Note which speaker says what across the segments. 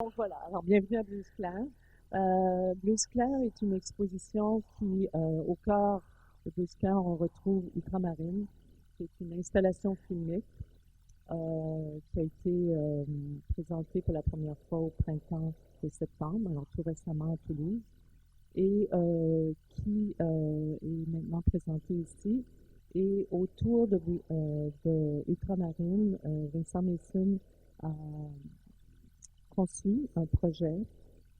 Speaker 1: Donc voilà, alors bienvenue à Blues Clair. Blues Clair est une exposition qui, au cœur de Blues Clair, on retrouve Ultramarine, qui est une installation filmique qui a été présentée pour la première fois au printemps de septembre, alors tout récemment à Toulouse, et qui est maintenant présentée ici. Et autour de Ultramarine, Vincent Mason a conçu un projet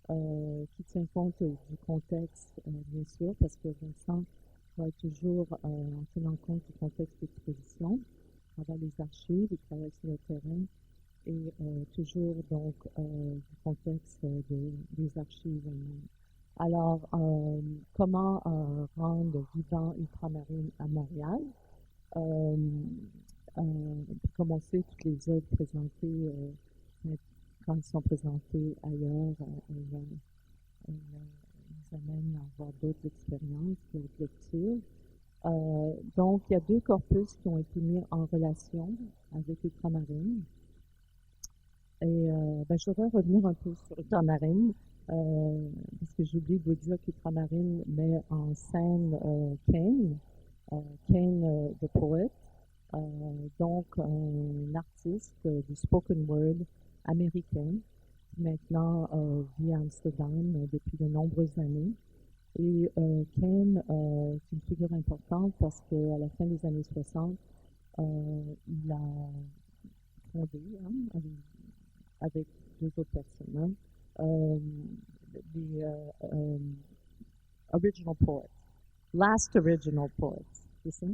Speaker 1: qui tient compte du contexte, bien sûr, parce que Vincent travaille toujours en tenant compte du contexte d'exposition, il travaille les archives, il travaille sur le terrain et toujours donc du contexte des archives elles-mêmes. Alors, comment rendre vivant Ultramarine à Montréal? Euh, Puis comme on sait, toutes les œuvres présentées, quand elles sont présentées ailleurs, elles nous amènent à avoir d'autres expériences, d'autres lectures. Donc, il y a deux corpus qui ont été mis en relation avec Ultramarine. Et je voudrais revenir un peu sur Ultramarine, parce que j'ai oublié de vous dire qu'Ultramarine met en scène Kane, Kane the Poet, donc un artiste du spoken word américain qui maintenant vit à Amsterdam depuis de nombreuses années. Et Kane est une figure importante parce qu'à la fin des années 60, il a fondé avec deux autres personnes les Original Poets, Last Original Poets, c'est ça?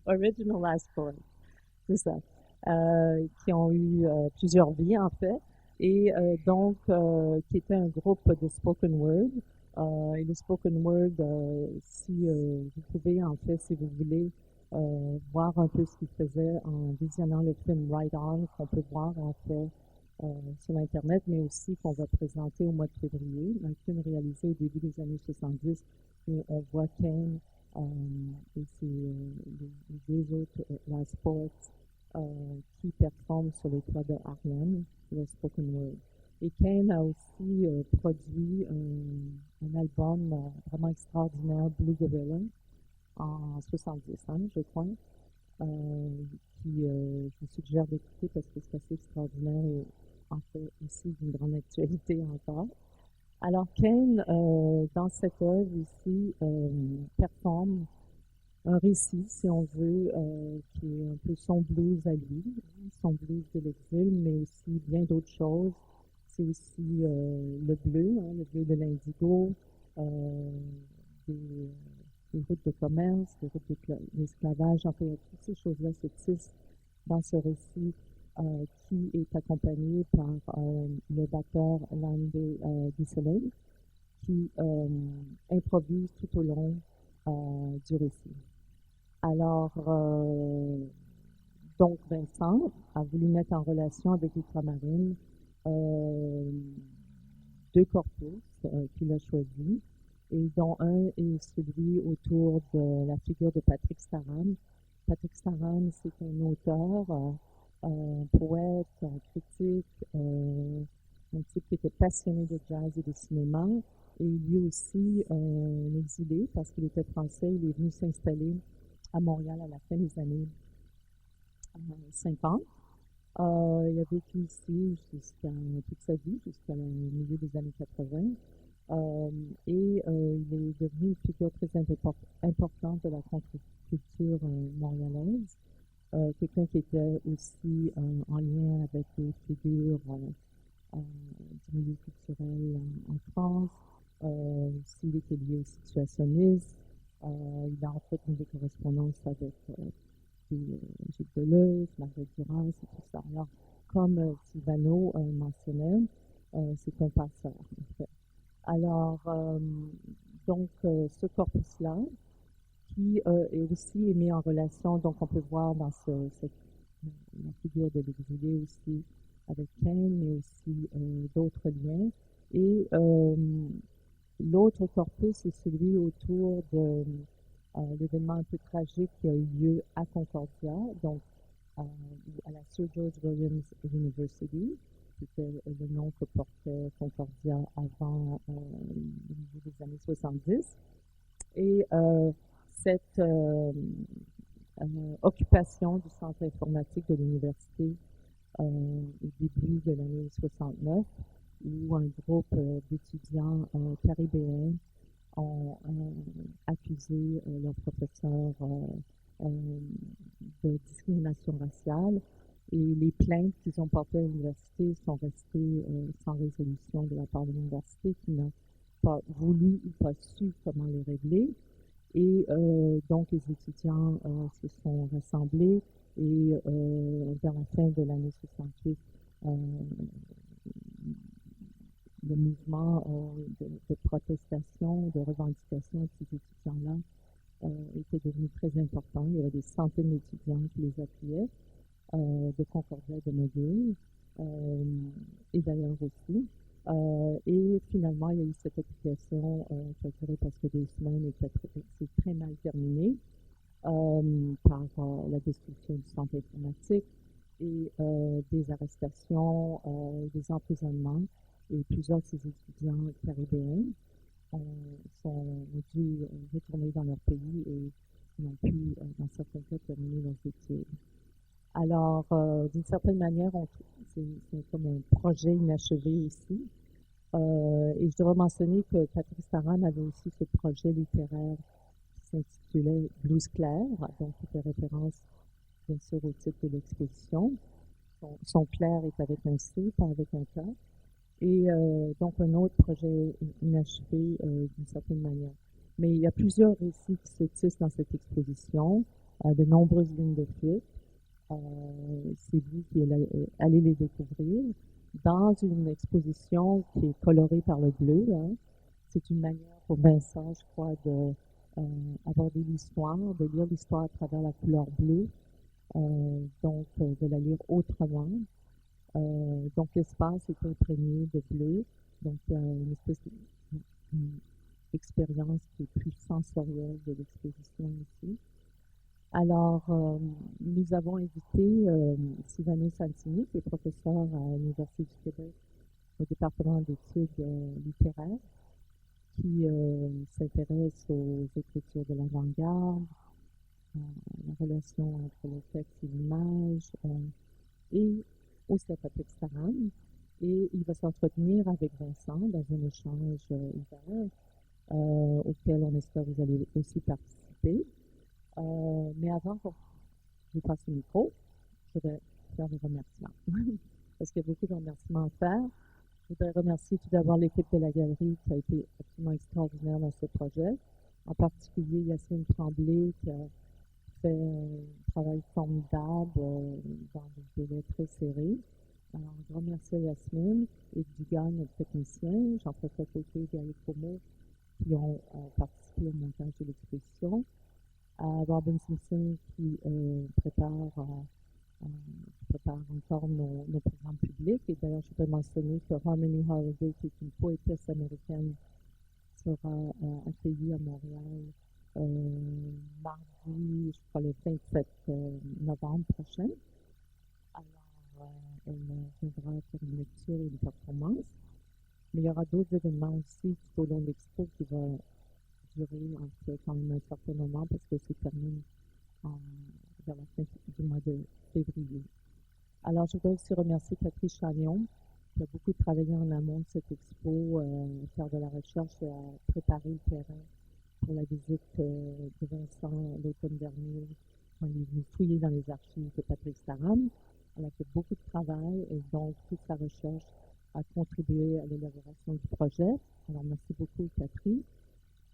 Speaker 1: Original Last Poets, c'est ça. Qui ont eu plusieurs vies en fait, et donc qui était un groupe de spoken word. Et le spoken word, si vous pouvez en fait, si vous voulez, voir un peu ce qu'ils faisaient en visionnant le film Ride On, qu'on peut voir en fait sur Internet, mais aussi qu'on va présenter au mois de février, un film réalisé au début des années 70, où on voit Kane et les deux autres Last Poets qui performe sur les toits de Ariane, le spoken word. Et Kane a aussi produit un album vraiment extraordinaire, Blue Gorilla, en 70 ans, je crois, qui je vous suggère d'écouter parce que c'est assez extraordinaire et en fait aussi d'une grande actualité encore. Alors Kane, dans cette œuvre ici, performe un récit, si on veut, qui est un peu son blues à lui, son blues de l'exil, mais aussi bien d'autres choses. C'est aussi le bleu de l'indigo, euh, des, des routes de commerce, des routes d'esclavage. En fait, toutes ces choses-là se tissent dans ce récit qui est accompagné par le batteur Landé du Soleil, qui improvise tout au long du récit. Alors, donc Vincent a voulu mettre en relation avec Ultramarine euh, deux corpus qu'il a choisis, et dont un est celui autour de la figure de Patrick Staran. Patrick Staran, c'est un auteur, un poète, un critique, un type qui était passionné de jazz et de cinéma, et lui aussi un exilé parce qu'il était français, il est venu s'installer à Montréal à la fin des années 50. Il a vécu ici jusqu'à toute sa vie, jusqu'à le milieu des années 80. Et il est devenu une figure très importante de la contre-culture montréalaise. Quelqu'un qui était aussi en lien avec des figures du milieu culturel en France. Aussi, il était lié au situationnisme. Il a entretenu des correspondances avec Gilles Deleuze, Marguerite Duras et tout ça. Alors, comme Sylvano mentionnait, c'est un passeur, en fait. Alors, donc, ce corpus-là, qui est aussi mis en relation, donc on peut voir dans la figure de l'exilé aussi avec Kane, mais aussi d'autres liens. Et l'autre corpus est celui autour de l'événement un peu tragique qui a eu lieu à Concordia, donc à la Sir George Williams University. c'était le nom que portait Concordia avant les années 70. Et cette occupation du centre informatique de l'université au début de l'année 69, où un groupe d'étudiants caribéens ont accusé leur professeur de discrimination raciale, et les plaintes qu'ils ont portées à l'université sont restées sans résolution de la part de l'université, qui n'a pas voulu ou pas su comment les régler. Et donc les étudiants se sont rassemblés, et vers la fin de l'année 68, le mouvement de protestation, de revendication de ces étudiants-là était devenu très important. Il y avait des centaines d'étudiants qui les appuyaient, de Concordia et de McGill, et d'ailleurs aussi. Et finalement, il y a eu cette occupation qui a duré presque 2 semaines et qui s'est très mal terminée par la destruction du centre informatique et des arrestations, des emprisonnements. Et plusieurs de ces étudiants caribéens sont dû retourner dans leur pays et n'ont pu, dans certains cas, terminer leurs études. Alors, d'une certaine manière, c'est comme un projet inachevé aussi. Et je devrais mentionner que Patrice Taran avait aussi ce projet littéraire qui s'intitulait Blues clair, donc qui fait référence bien sûr au titre de l'exposition. Son clair est avec un C, pas avec un K. Et donc un autre projet inachevé d'une certaine manière. Mais il y a plusieurs récits qui se tissent dans cette exposition, de nombreuses lignes de fuite. C'est vous qui allez les découvrir dans une exposition qui est colorée par le bleu. Hein. C'est une manière pour Vincent, je crois, de aborder l'histoire, de lire l'histoire à travers la couleur bleue, donc de la lire autrement. Donc l'espace est imprégné de bleu, donc il y a une espèce d'expérience qui est plus sensorielle de l'exposition ici. Alors, nous avons invité Silvano Santini, qui est professeur à l'Université du Québec au département d'études littéraires, qui s'intéresse aux écritures de l'avant-garde, la relation entre le texte et l'image, et aussi à Patrice Taran. Et il va s'entretenir avec Vincent dans un échange ouvert auquel on espère que vous allez aussi participer. Mais avant que je passe le micro, je voudrais faire des remerciements. Parce qu'il y a beaucoup de remerciements à faire. Je voudrais remercier tout d'abord l'équipe de la galerie qui a été absolument extraordinaire dans ce projet. En particulier Yacine Tremblay qui a fait un travail formidable dans des délais très serrés. Alors, je remercie Yasmine et Dugan, notre technicien, Jean-François Côté et Gary Como, qui ont participé au montage de l'exposition. À Robin Simpson qui prépare encore nos programmes publics. Et d'ailleurs, je peux mentionner que Harmony Holiday, qui est une poétesse américaine, sera accueillie à Montréal mardi, je crois le 27 novembre prochain. Alors, elle viendra faire une lecture et une performance. Mais il y aura d'autres événements aussi tout au long de l'expo qui vont durer quand même un certain moment parce que c'est terminé vers la fin du mois de février. Alors, je voudrais aussi remercier Catherine Chagnon, qui a beaucoup travaillé en amont de cette expo, à faire de la recherche et à préparer le terrain pour la visite de Vincent l'automne dernier, quand il est venu fouiller dans les archives de Patrice Taran. Elle a fait beaucoup de travail et donc toute sa recherche a contribué à l'élaboration du projet. Alors, merci beaucoup, Catherine.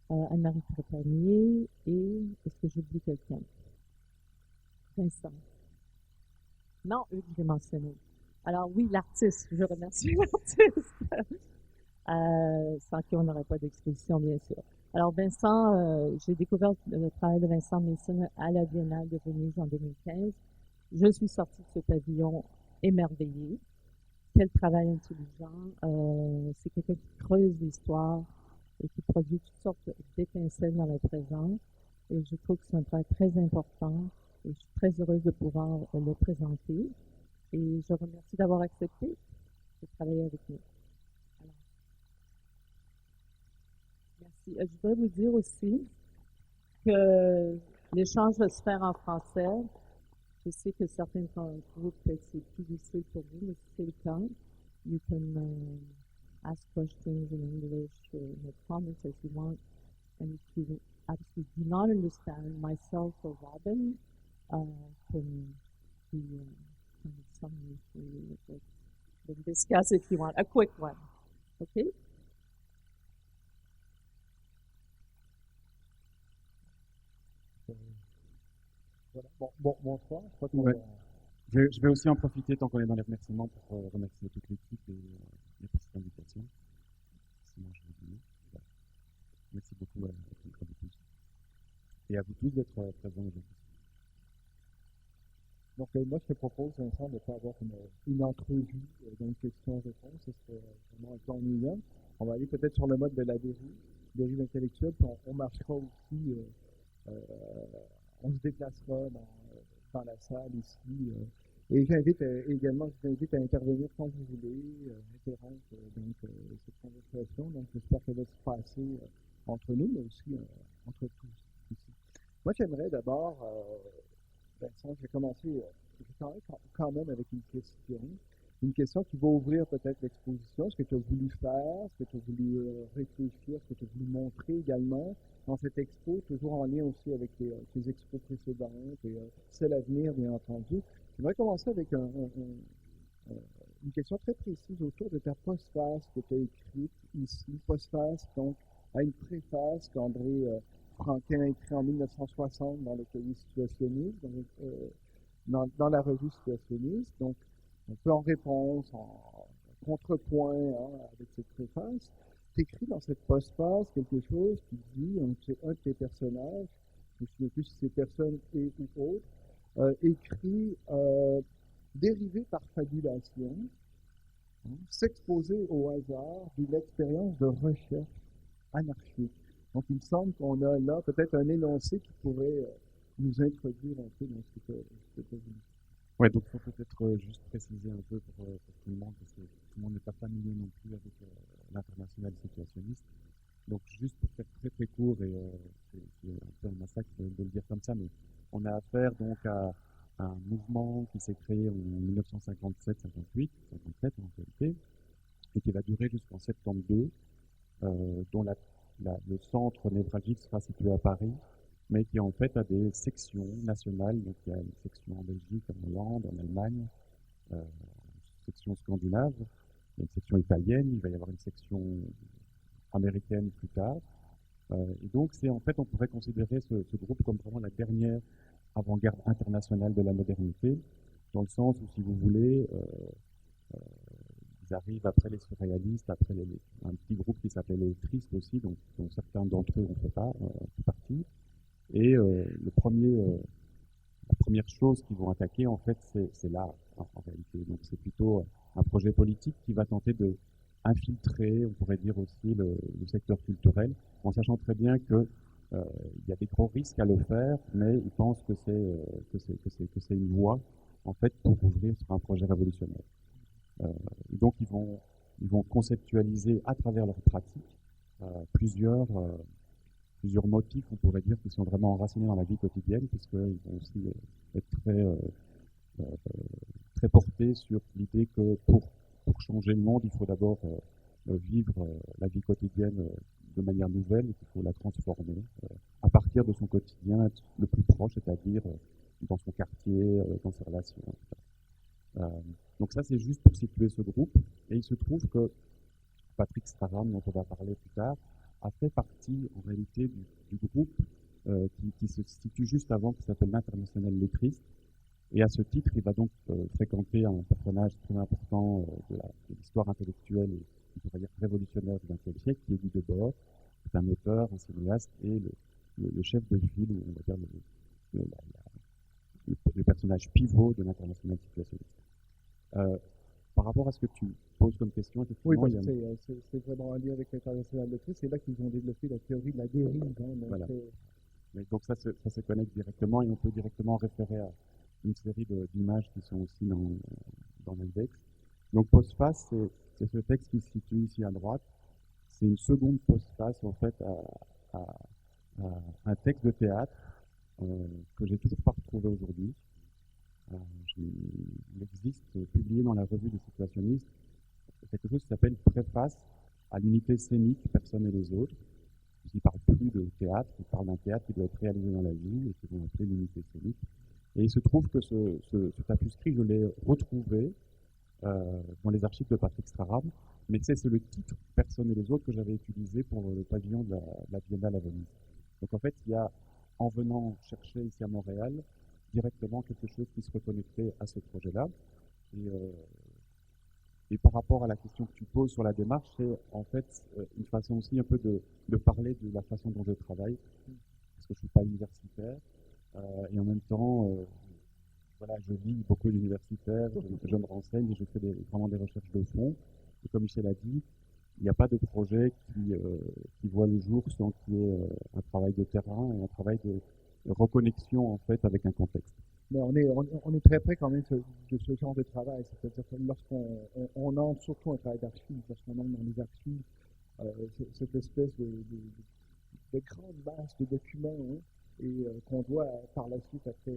Speaker 1: Anne-Marie Trépanier et est-ce que j'oublie quelqu'un? Vincent. Non, eux, je l'ai mentionné. Alors oui, l'artiste, je remercie l'artiste, sans qui on n'aurait pas d'exposition, bien sûr. Alors Vincent, j'ai découvert le travail de Vincent Mason à la Biennale de Venise en 2015. Je suis sortie de ce pavillon émerveillée. Quel travail intelligent. C'est quelqu'un qui creuse l'histoire et qui produit toutes sortes d'étincelles dans le présent. Et je trouve que c'est un travail très important et je suis très heureuse de pouvoir le présenter. Et je remercie d'avoir accepté. de travailler avec nous. Alors, merci. Je voudrais vous dire aussi que l'échange va se faire en français. Je sais que certains d'entre vous, peut-être c'est plus difficile pour vous, mais si c'est le cas, you can ask questions in English or make comments as you want. And if you absolutely do not understand, myself or Robin can do kind of summary for you. Then discuss if you want a quick one. Okay?
Speaker 2: Voilà. Bonsoir. Je crois que
Speaker 3: Ouais. Je vais aussi en profiter tant qu'on est dans les remerciements pour remercier toute l'équipe et pour cette invitation. Sinon, je vais dire. Voilà. Merci beaucoup à vous tous. Et à vous tous d'être présents aujourd'hui.
Speaker 2: Donc, moi, je te propose, Vincent, de faire avoir une entrevue dans une question-réponse. Ce serait vraiment un peu ennuyant. On va aller peut-être sur le mode de la dérive intellectuelle, puis on marchera aussi, on se déplacera dans la salle ici. Et j'invite également, je vous invite à intervenir quand vous voulez, interrompre cette conversation. Donc, j'espère qu'elle va se passer entre nous, mais aussi entre tous ici. Moi, j'aimerais d'abord, Vincent, je vais commencer quand même avec une question qui va ouvrir peut-être l'exposition, ce que tu as voulu faire, ce que tu as voulu réfléchir, ce que tu as voulu montrer également dans cette expo, toujours en lien aussi avec tes expos précédentes et celle à venir, bien entendu. J'aimerais commencer avec une question très précise autour de ta postface que tu as écrite ici. Postface, donc, à une préface qu'André Franquin a écrit en 1960 dans le cahier situationniste, dans la revue situationniste. Donc, un peu en réponse, en contrepoint avec cette préface, tu écris dans cette postface quelque chose qui dit, un de tes personnages, je ne me souviens plus si c'est personne et ou autre, écrit dérivé par fabulation, s'exposer au hasard d'une expérience de recherche anarchique. Donc, il me semble qu'on a là peut-être un énoncé qui pourrait nous introduire un peu dans ce que tu as vu.
Speaker 3: Ouais, donc il faut peut-être juste préciser un peu pour tout le monde, parce que tout le monde n'est pas familier non plus avec l'international situationniste. Donc juste pour faire très très court, et c'est un peu un massacre de le dire comme ça, mais on a affaire donc à un mouvement qui s'est créé en 1957-58, 57 en réalité, et qui va durer jusqu'en 72, dont le centre névralgique sera situé à Paris, mais qui en fait a des sections nationales. Donc il y a une section en Belgique, en Hollande, en Allemagne, une section scandinave, il y a une section italienne, il va y avoir une section américaine plus tard. Et donc c'est en fait, on pourrait considérer ce groupe comme vraiment la dernière avant-garde internationale de la modernité, dans le sens où, si vous voulez, ils arrivent après les surréalistes, après un petit groupe qui s'appelait les Tristes aussi, dont certains d'entre eux ont fait partie. Et la première chose qu'ils vont attaquer, en fait, c'est l'art, en réalité. Donc c'est plutôt un projet politique qui va tenter de infiltrer, on pourrait dire aussi, le secteur culturel, en sachant très bien que il y a des gros risques à le faire, mais ils pensent que c'est une voie, en fait, pour ouvrir sur un projet révolutionnaire. Et donc ils vont conceptualiser à travers leur pratique plusieurs motifs, on pourrait dire, qui sont vraiment enracinés dans la vie quotidienne, puisqu'ils vont aussi être très portés sur l'idée que pour changer le monde, il faut d'abord vivre la vie quotidienne de manière nouvelle, et qu'il faut la transformer à partir de son quotidien le plus proche, c'est-à-dire dans son quartier, dans ses relations, etc. Donc ça, c'est juste pour situer ce groupe. Et il se trouve que Patrick Strachan, dont on va parler plus tard, a fait partie en réalité du groupe qui se situe juste avant, qui s'appelle l'International Lettriste. Et à ce titre, il va donc fréquenter un personnage très important de l'histoire intellectuelle et, on pourrait dire, révolutionnaire du XXe siècle, qui est Guy Debord, qui est un auteur, un cinéaste et le chef de file, ou on va dire le personnage pivot de l'International situationniste. Par rapport à ce que tu poses comme question, effectivement,
Speaker 2: c'est vraiment en lien avec l'International Lettriste. C'est là qu'ils ont développé la théorie de la dérive.
Speaker 3: Voilà. Mais donc ça se connecte directement, et on peut directement référer à une série d'images qui sont aussi dans l'index. Donc postface, c'est ce texte qui se situe ici à droite. C'est une seconde postface en fait à un texte de théâtre que j'ai toujours pas retrouvé aujourd'hui. Il existe, publié dans la revue des situationnistes, quelque chose qui s'appelle Préface à l'unité scénique Personne et les autres. Ils ne parlent plus de théâtre, ils parlent d'un théâtre qui doit être réalisé dans la vie et qu'ils vont appeler l'unité scénique. Et il se trouve que ce tapuscrit, je l'ai retrouvé dans les archives de Patrick Strarab, mais c'est le titre Personne et les autres que j'avais utilisé pour le pavillon de la Biennale à Venise. Donc en fait, il y a, en venant chercher ici à Montréal, directement quelque chose qui se reconnectait à ce projet-là. Et par rapport à la question que tu poses sur la démarche, c'est en fait une façon aussi un peu de parler de la façon dont je travaille, parce que je ne suis pas universitaire, et en même temps, voilà, je lis beaucoup d'universitaires, je me renseigne et je fais vraiment des recherches de fond. Et comme Michel a dit, il n'y a pas de projet qui voit le jour sans qu'il y ait un travail de terrain et un travail de reconnexion en fait avec un contexte.
Speaker 2: Mais on est très près quand même de ce genre de travail. C'est-à-dire que lorsqu'on entre, surtout un travail d'archives, lorsqu'on entre dans les archives, cette espèce de grande masse de documents, hein, et qu'on doit par la suite après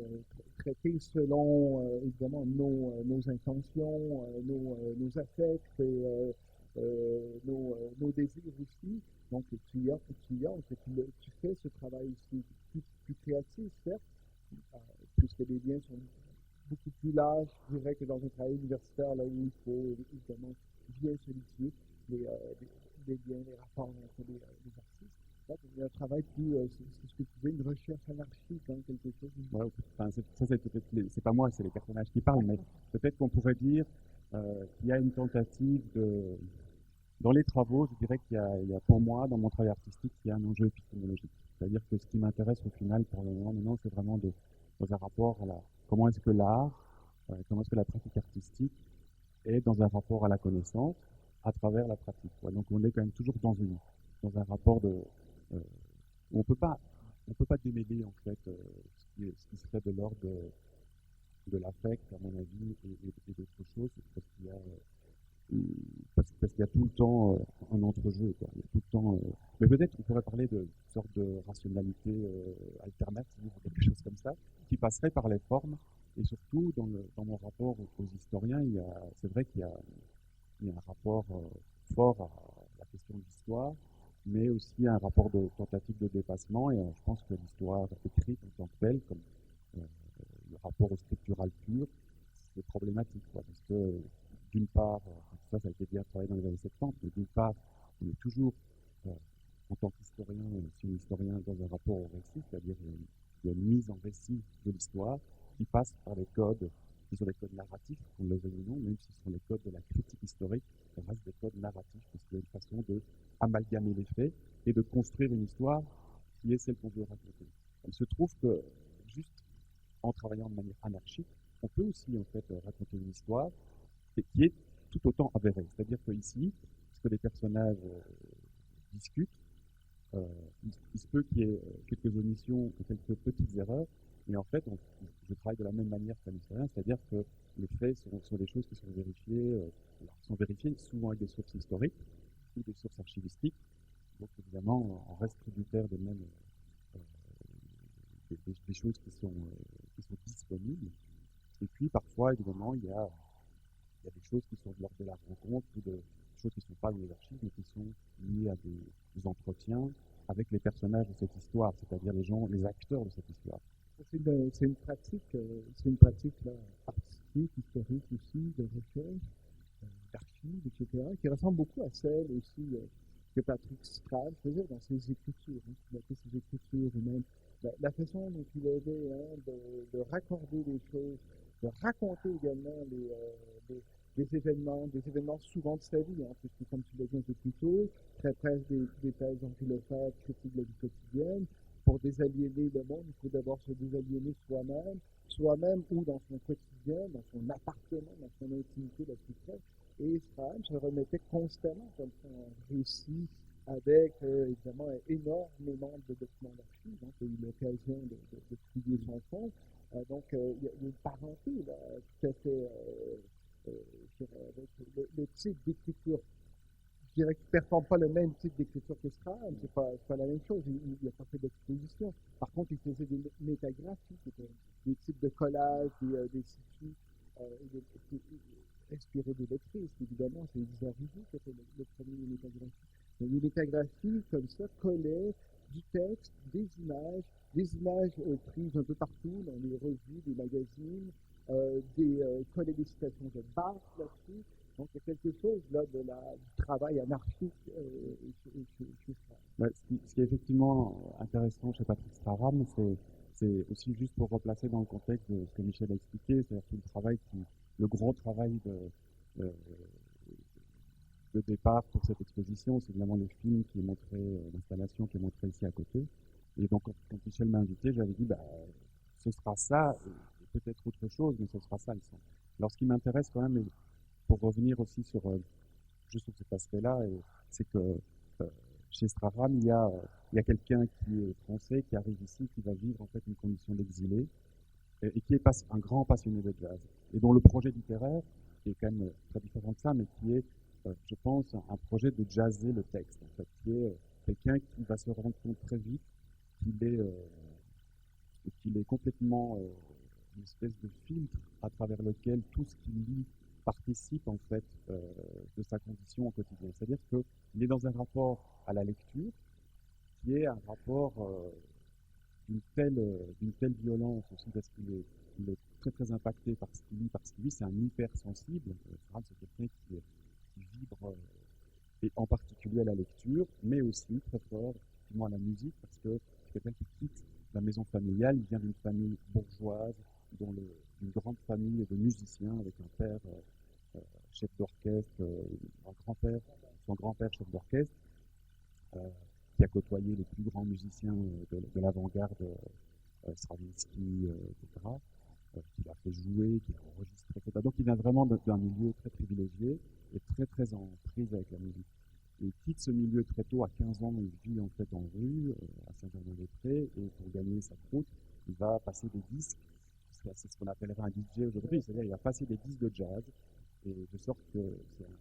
Speaker 2: traiter selon évidemment nos intentions, nos affects et nos désirs aussi. Donc tu entres et tu fais ce travail ici plus créatif, certes, puisque les liens sont beaucoup plus larges, je dirais, que dans un travail universitaire, là où il faut évidemment bien solidifier les liens, les rapports entre les artistes. Là, il y a un travail plus, c'est ce que tu disais, une recherche anarchique, hein, quelque chose.
Speaker 3: Ouais, enfin, c'est pas moi, c'est les personnages qui parlent, mais peut-être qu'on pourrait dire qu'il y a une tentative dans les travaux, je dirais qu'il y a pour moi, dans mon travail artistique, il y a un enjeu épistémologique. C'est-à-dire que ce qui m'intéresse au final, pour le moment, maintenant, c'est vraiment dans un rapport à comment est-ce que l'art, comment est-ce que la pratique artistique est dans un rapport à la connaissance à travers la pratique. Ouais. Donc on est quand même toujours dans un rapport où on peut pas démêler en fait ce qui serait de l'ordre de l'affect, à mon avis, et d'autres choses, parce qu'il y a tout le temps un entrejeu, quoi. Il y a tout le temps, mais peut-être qu'on pourrait parler de sorte de rationalité alternative, quelque chose comme ça, qui passerait par les formes. Et surtout, dans mon rapport aux historiens, c'est vrai qu'il y a un rapport fort à la question de l'histoire, mais aussi un rapport de tentative de dépassement. Et je pense que l'histoire écrite en tant que telle, comme le rapport au scriptural pur, c'est problématique, quoi, parce que d'une part, ça a été bien travaillé dans les années 70, mais d'une part, on est toujours, en tant qu'historien, si on est historien dans un rapport au récit, c'est-à-dire il y a une mise en récit de l'histoire qui passe par les codes, qui sont des codes narratifs, qu'on le veuille ou non, même si ce sont les codes de la critique historique, ça reste des codes narratifs, parce qu'il y a une façon d'amalgamer les faits et de construire une histoire qui est celle qu'on veut raconter. Il se trouve que, juste en travaillant de manière anarchique, on peut aussi en fait raconter une histoire qui est tout autant avérée. C'est-à-dire que ici, ce que les personnages discutent, il se peut qu'il y ait quelques omissions ou quelques petites erreurs, mais en fait, je travaille de la même manière qu'un historien, c'est-à-dire que les faits sont des choses qui sont vérifiées souvent avec des sources historiques ou des sources archivistiques. Donc évidemment, on reste tributaire des mêmes des choses qui sont disponibles. Et puis parfois, évidemment, il y a des choses qui sont de l'ordre de la rencontre ou des choses qui ne sont pas dans les archives, mais qui sont liées à des entretiens avec les personnages de cette histoire, c'est-à-dire les acteurs de cette histoire.
Speaker 2: C'est une pratique là, artistique, historique aussi, de recherche, d'archives, etc., qui ressemble beaucoup à celle aussi que Patrick Strad faisait dans ses écritures, hein, qu'il appelait ses écritures, ou même la façon dont il aidait de raccorder les choses, de raconter également des événements souvent de sa vie, hein, puisque comme tu l'as dit un peu plus tôt, très près des thèses anglophones, critiques de la vie quotidienne. Pour désaliéner le monde, il faut d'abord se désaliéner soi-même ou dans son quotidien, dans son appartement, dans son intimité la plus proche. Et Strad se remettait constamment comme ça en récit avec évidemment énormément de documents d'archives. Hein, j'ai eu l'occasion de fouiller son fond. Donc il y a une parenté là, tout à fait je dirais, avec le type d'écriture, je dirais qu'il ne performe pas le même type d'écriture que Strahan, c'est pas la même chose, il n'a pas fait d'exposition. Par contre, il faisait des métagraphies, c'était des types de collages, des situs, inspirés des lectrices, évidemment, c'est Elisa Rivou qui a fait le premier métagraphie. Donc, les métagraphies, comme ça, collaient du texte, des images prises un peu partout, dans les revues, des magazines, collaient des citations de Barthes là-dessus. Donc, il y a quelque chose là du travail anarchique chez Strahan.
Speaker 3: Ouais, ce qui est effectivement intéressant chez Patrick Strahan, c'est aussi juste pour replacer dans le contexte de ce que Michel a expliqué, c'est-à-dire tout le travail le gros travail de départ pour cette exposition, c'est évidemment le film qui est montré, l'installation qui est montrée ici à côté. Et donc, quand Michel m'a invité, j'avais dit, bah, ce sera ça, et peut-être autre chose, mais ce sera ça le son. Alors, ce qui m'intéresse quand même, pour revenir aussi sur juste sur cet aspect-là, c'est que chez Strahan, il y a quelqu'un qui est français, qui arrive ici, qui va vivre en fait une condition d'exilé, et qui est un grand passionné de jazz, et dont le projet littéraire qui est quand même très différent de ça, mais qui est, je pense, un projet de jazzer le texte, en fait, qui est quelqu'un qui va se rendre compte très vite qu'il est complètement une espèce de filtre à travers lequel tout ce qu'il lit participe en fait de sa condition au quotidien. C'est-à-dire qu'il est dans un rapport à la lecture qui est un rapport d'une telle violence aussi parce il est très très impacté par ce qu'il lit, parce que lui c'est un hypersensible. C'est quelqu'un qui vibre et en particulier à la lecture, mais aussi très fort effectivement à la musique parce que c'est quelqu'un qui quitte la maison familiale, il vient d'une famille bourgeoise, d'une grande famille de musiciens avec un père chef d'orchestre, son grand-père chef d'orchestre, qui a côtoyé les plus grands musiciens de l'avant-garde, Stravinsky, etc., qu'il a fait jouer, qu'il a enregistré, etc. Donc il vient vraiment d'un milieu très privilégié et très très en prise avec la musique. Et il quitte ce milieu très tôt, à 15 ans, il vit en fait en rue, à Saint-Germain-des-Prés, et pour gagner sa croûte, il va passer des disques, c'est ce qu'on appellerait un DJ aujourd'hui, c'est-à-dire il va passer des disques de jazz, et de sorte que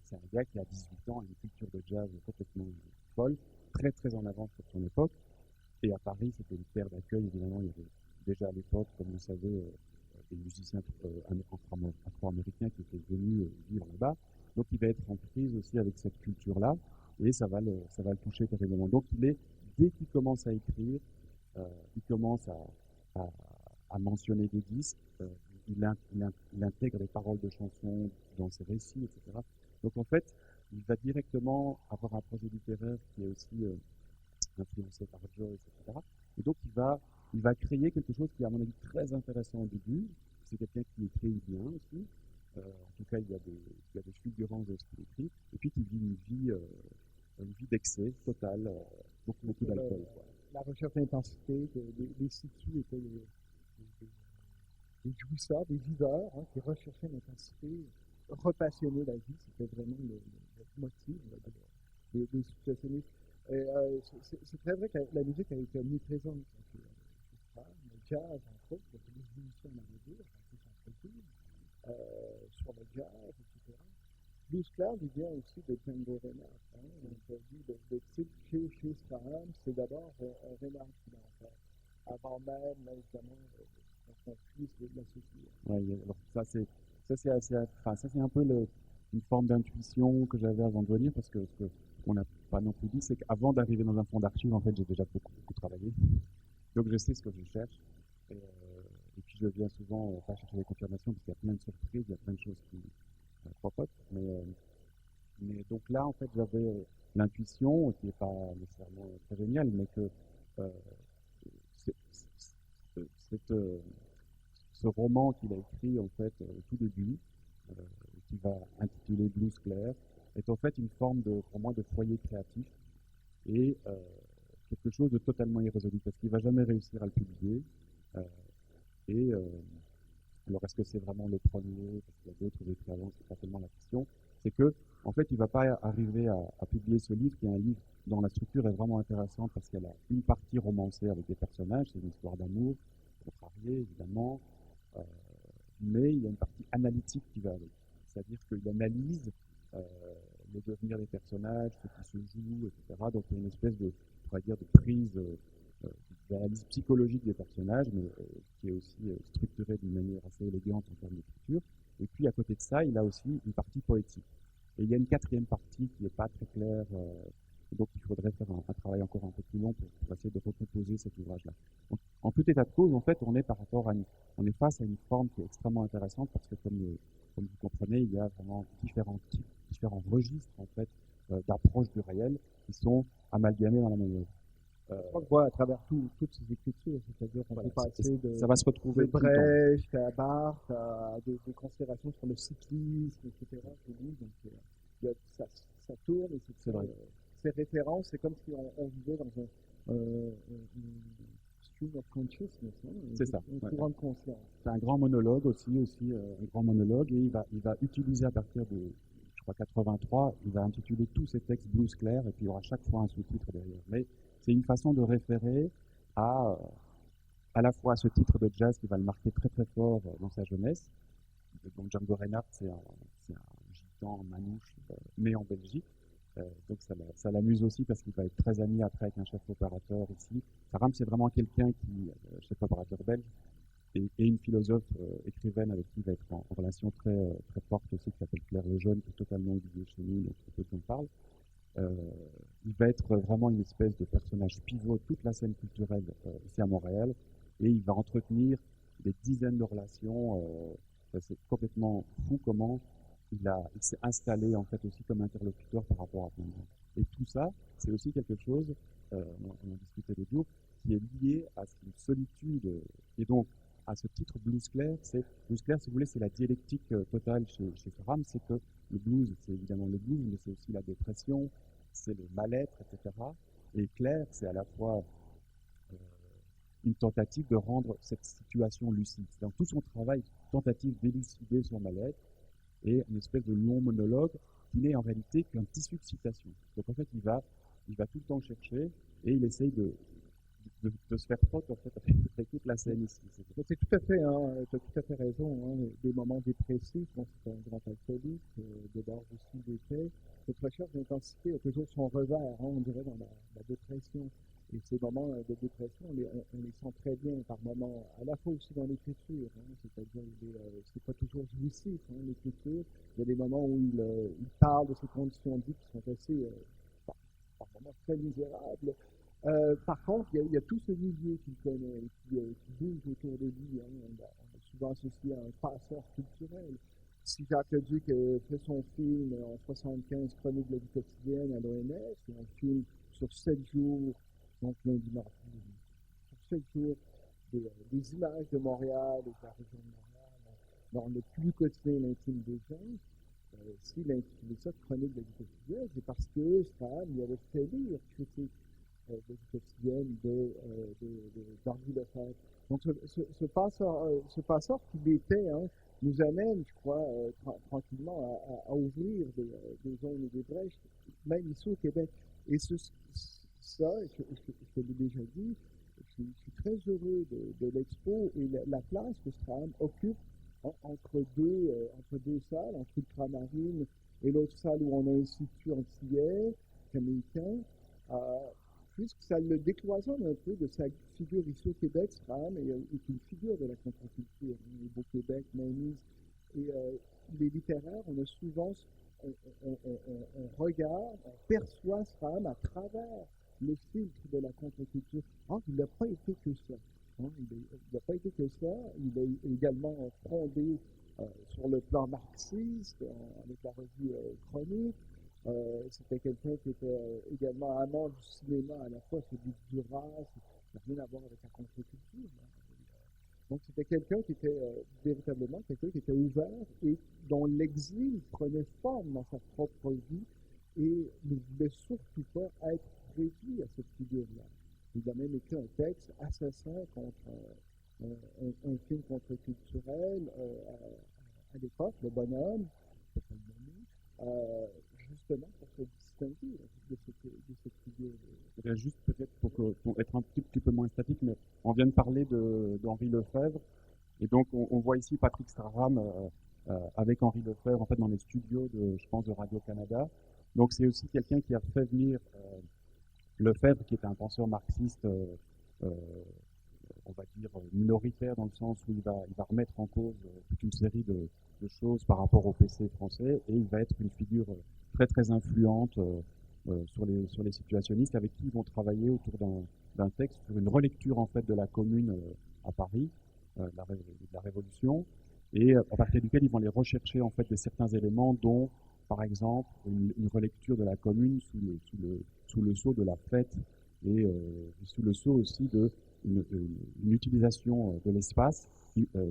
Speaker 3: c'est un gars qui a 18 ans, a une culture de jazz complètement folle, très très en avance sur son époque, et à Paris c'était une terre d'accueil, évidemment, il y avait déjà à l'époque, comme vous savez, des musiciens afro-américains qui étaient venus vivre là-bas, donc il va être en prise aussi avec cette culture-là, et ça va le toucher terriblement. Donc dès qu'il commence à écrire, il commence à mentionner des disques, il intègre les paroles de chansons dans ses récits, etc. Donc en fait, il va directement avoir un projet littéraire qui est aussi influencé par Joyce, etc. Et donc il va créer quelque chose qui est à mon avis très intéressant au début. C'est quelqu'un qui écrit bien aussi. En tout cas, il y a des fulgurances de ce qu'il écrit. Et puis qui vit une vie d'excès totale, beaucoup d'alcool.
Speaker 2: La recherche d'intensité, des situs étaient des jouisseurs, des viveurs qui recherchaient l'intensité, repassionner la vie, c'était vraiment le motif des situationnistes. C'est très vrai que la musique a été omniprésente. Le jazz, entre autres, il y a des émissions dans la radio, sur le jazz, etc. Blues Club, il vient aussi de Django Reinhardt. Donc, le type chez Strahan, c'est d'abord Reinhardt qui l'a en fait, avant même, évidemment, qu'on puisse l'associer.
Speaker 3: Oui, alors ça c'est un peu une forme d'intuition que j'avais avant de venir, parce que ce qu'on n'a pas non plus dit, c'est qu'avant d'arriver dans un fonds d'archives, en fait, j'ai déjà beaucoup travaillé. Donc je sais ce que je cherche. Et puis je viens souvent pas chercher des confirmations, parce qu'il y a plein de surprises, il y a plein de choses qui cropotent. Mais donc là, en fait, j'avais l'intuition, qui n'est pas nécessairement très géniale, mais que ce roman qu'il a écrit en fait au tout début, qui va intituler Blues Clair, est en fait une forme pour moi de foyer créatif et quelque chose de totalement irrésolu parce qu'il va jamais réussir à le publier. Alors est-ce que c'est vraiment le premier, parce qu'il y a d'autres écrits avant, c'est pas tellement la question. C'est que en fait il va pas arriver à publier ce livre qui est un livre dont la structure est vraiment intéressante parce qu'elle a une partie romancée avec des personnages, c'est une histoire d'amour contrariée évidemment, mais il y a une partie analytique qui va avec. c'est-à-dire qu'il analyse le devenir des personnages, ce qui se joue, etc. Donc il y a une espèce de, on pourrait dire, de prise, d'analyse psychologique des personnages, mais qui est aussi structurée d'une manière assez élégante en termes d'écriture. Et puis à côté de ça, il a aussi une partie poétique. Et il y a une quatrième partie qui n'est pas très claire, donc il faudrait faire un travail encore un peu plus long pour essayer de recomposer cet ouvrage-là. En tout état de cause, en fait, on est on est face à une forme qui est extrêmement intéressante parce que comme vous comprenez, il y a vraiment différents types, différents registres en fait d'approche du réel qui sont amalgamés dans la même œuvre.
Speaker 2: Je crois qu'on voit à travers toutes ces écritures, c'est-à-dire qu'on
Speaker 3: Voilà,
Speaker 2: peut passer
Speaker 3: ça va se retrouver
Speaker 2: de
Speaker 3: tout le temps.
Speaker 2: Brecht à Barthes, à des considérations sur le cyclisme, etc. Donc, ça tourne et
Speaker 3: C'est vrai.
Speaker 2: ces références, c'est comme si on vivait dans un stream of consciousness, hein,
Speaker 3: C'est ça.
Speaker 2: un courant de conscience.
Speaker 3: C'est un grand monologue aussi un grand monologue, et il va utiliser à partir de, je crois, 83, il va intituler tous ses textes Blues clair, et puis il y aura chaque fois un sous-titre derrière. Mais c'est une façon de référer à la fois à ce titre de jazz qui va le marquer très très fort dans sa jeunesse. Donc Django Reinhardt, c'est un gitan manouche né en Belgique. Donc ça l'amuse aussi parce qu'il va être très ami après avec un chef opérateur ici. Saram, c'est vraiment quelqu'un qui, chef opérateur belge, et une philosophe écrivaine avec qui il va être en relation très, très forte aussi, qui s'appelle Claire Lejeune, qui est totalement oubliée chez nous, donc peu qu'on parle. Il va être vraiment une espèce de personnage pivot toute la scène culturelle ici à Montréal, et il va entretenir des dizaines de relations. C'est complètement fou comment il s'est installé en fait aussi comme interlocuteur par rapport à plein de gens. Et tout ça, c'est aussi quelque chose, on en discutait l'autre jour, qui est lié à une solitude. Et donc, à ce titre Blues clair, si vous voulez, c'est la dialectique totale chez Saram, c'est que le blues, c'est évidemment le blues, mais c'est aussi la dépression, c'est le mal-être, etc. Et clair, c'est à la fois une tentative de rendre cette situation lucide. Dans tout son travail, tentative d'élucider son mal-être, et une espèce de long monologue qui n'est en réalité qu'un tissu de citation. Donc en fait, il va tout le temps chercher et il essaye de se faire pote en fait avec toute la scène ici.
Speaker 2: C'est tout à fait, hein, tu as tout à fait raison. Hein, des moments dépressifs, bon, c'est un grand alcoolique, de bord aussi d'effet. Cette recherche d'intensité a toujours son revers, hein, on dirait, dans la dépression. Et ces moments de dépression, on les sent très bien par moments, à la fois aussi dans l'écriture, hein, c'est-à-dire c'est pas toujours jouissif, hein, l'écriture. Il y a des moments où il parle de ses conditions de vie qui sont assez, par moments, très misérables. Par contre, il y a tout ce milieu qu'il connaît, qui bouge autour de lui. Hein. On a souvent associé à un passeur culturel. Si Jacques Leduc fait son film en 1975, Chronique de la vie quotidienne à l'ONS, c'est un film sur 7 jours, donc lundi, mardi, sur 7 jours, des images de Montréal et de la région de Montréal, dans le plus quotidien l'intime des gens. S'il a intitulé ça Chronique de la vie quotidienne, c'est parce que Sam, il avait fait lire critique de vie quotidienne d'Henri Lefebvre. Donc ce passeur qu'il était, hein, nous amène, je crois, tranquillement à ouvrir des zones et des brèches, même ici au Québec. Et ça, je l'ai déjà dit, je suis très heureux de l'expo et la place que Strahan occupe entre deux salles, entre Ultramarine et l'autre salle où on a un institut antillais, américain, puisque ça le décloisonne un peu de sa figure ici au Québec. Strahan est une figure de la contre-culture, au Beau-Québec, Manise. Et les littéraires, on a souvent, on regarde, on perçoit Strahan à travers le filtre de la contre-culture. Or, il n'a pas été que ça. Hein, il n'a pas été que ça. Il a également fondé sur le plan marxiste, avec la revue Chronique. C'était quelqu'un qui était également amant du cinéma, à la fois celui du Duras, ça n'a rien à voir avec la contre-culture. Donc c'était quelqu'un qui était véritablement quelqu'un qui était ouvert et dont l'exil prenait forme dans sa propre vie et ne voulait surtout pas être réduit à cette figure-là. Il a même écrit un texte assassin contre un film contre-culturel à l'époque, Le Bonhomme, justement pour se distinguer de cette figure.
Speaker 3: Juste peut-être pour être un petit peu moins statique, mais on vient de parler d'Henri Lefebvre, et donc on voit ici Patrick Straram avec Henri Lefebvre, en fait, dans les studios je pense, de Radio-Canada. Donc, c'est aussi quelqu'un qui a fait venir Lefebvre, qui est un penseur marxiste, on va dire, minoritaire, dans le sens où il va remettre en cause toute une série de choses par rapport au PC français, et il va être une figure très, très influente sur les situationnistes, avec qui ils vont travailler autour d'un texte sur une relecture, en fait, de la Commune à Paris, de la Révolution, et à partir duquel ils vont aller rechercher, en fait, certains éléments, dont, par exemple, une relecture de la Commune sous le sceau de la fête, et sous le sceau aussi une utilisation de l'espace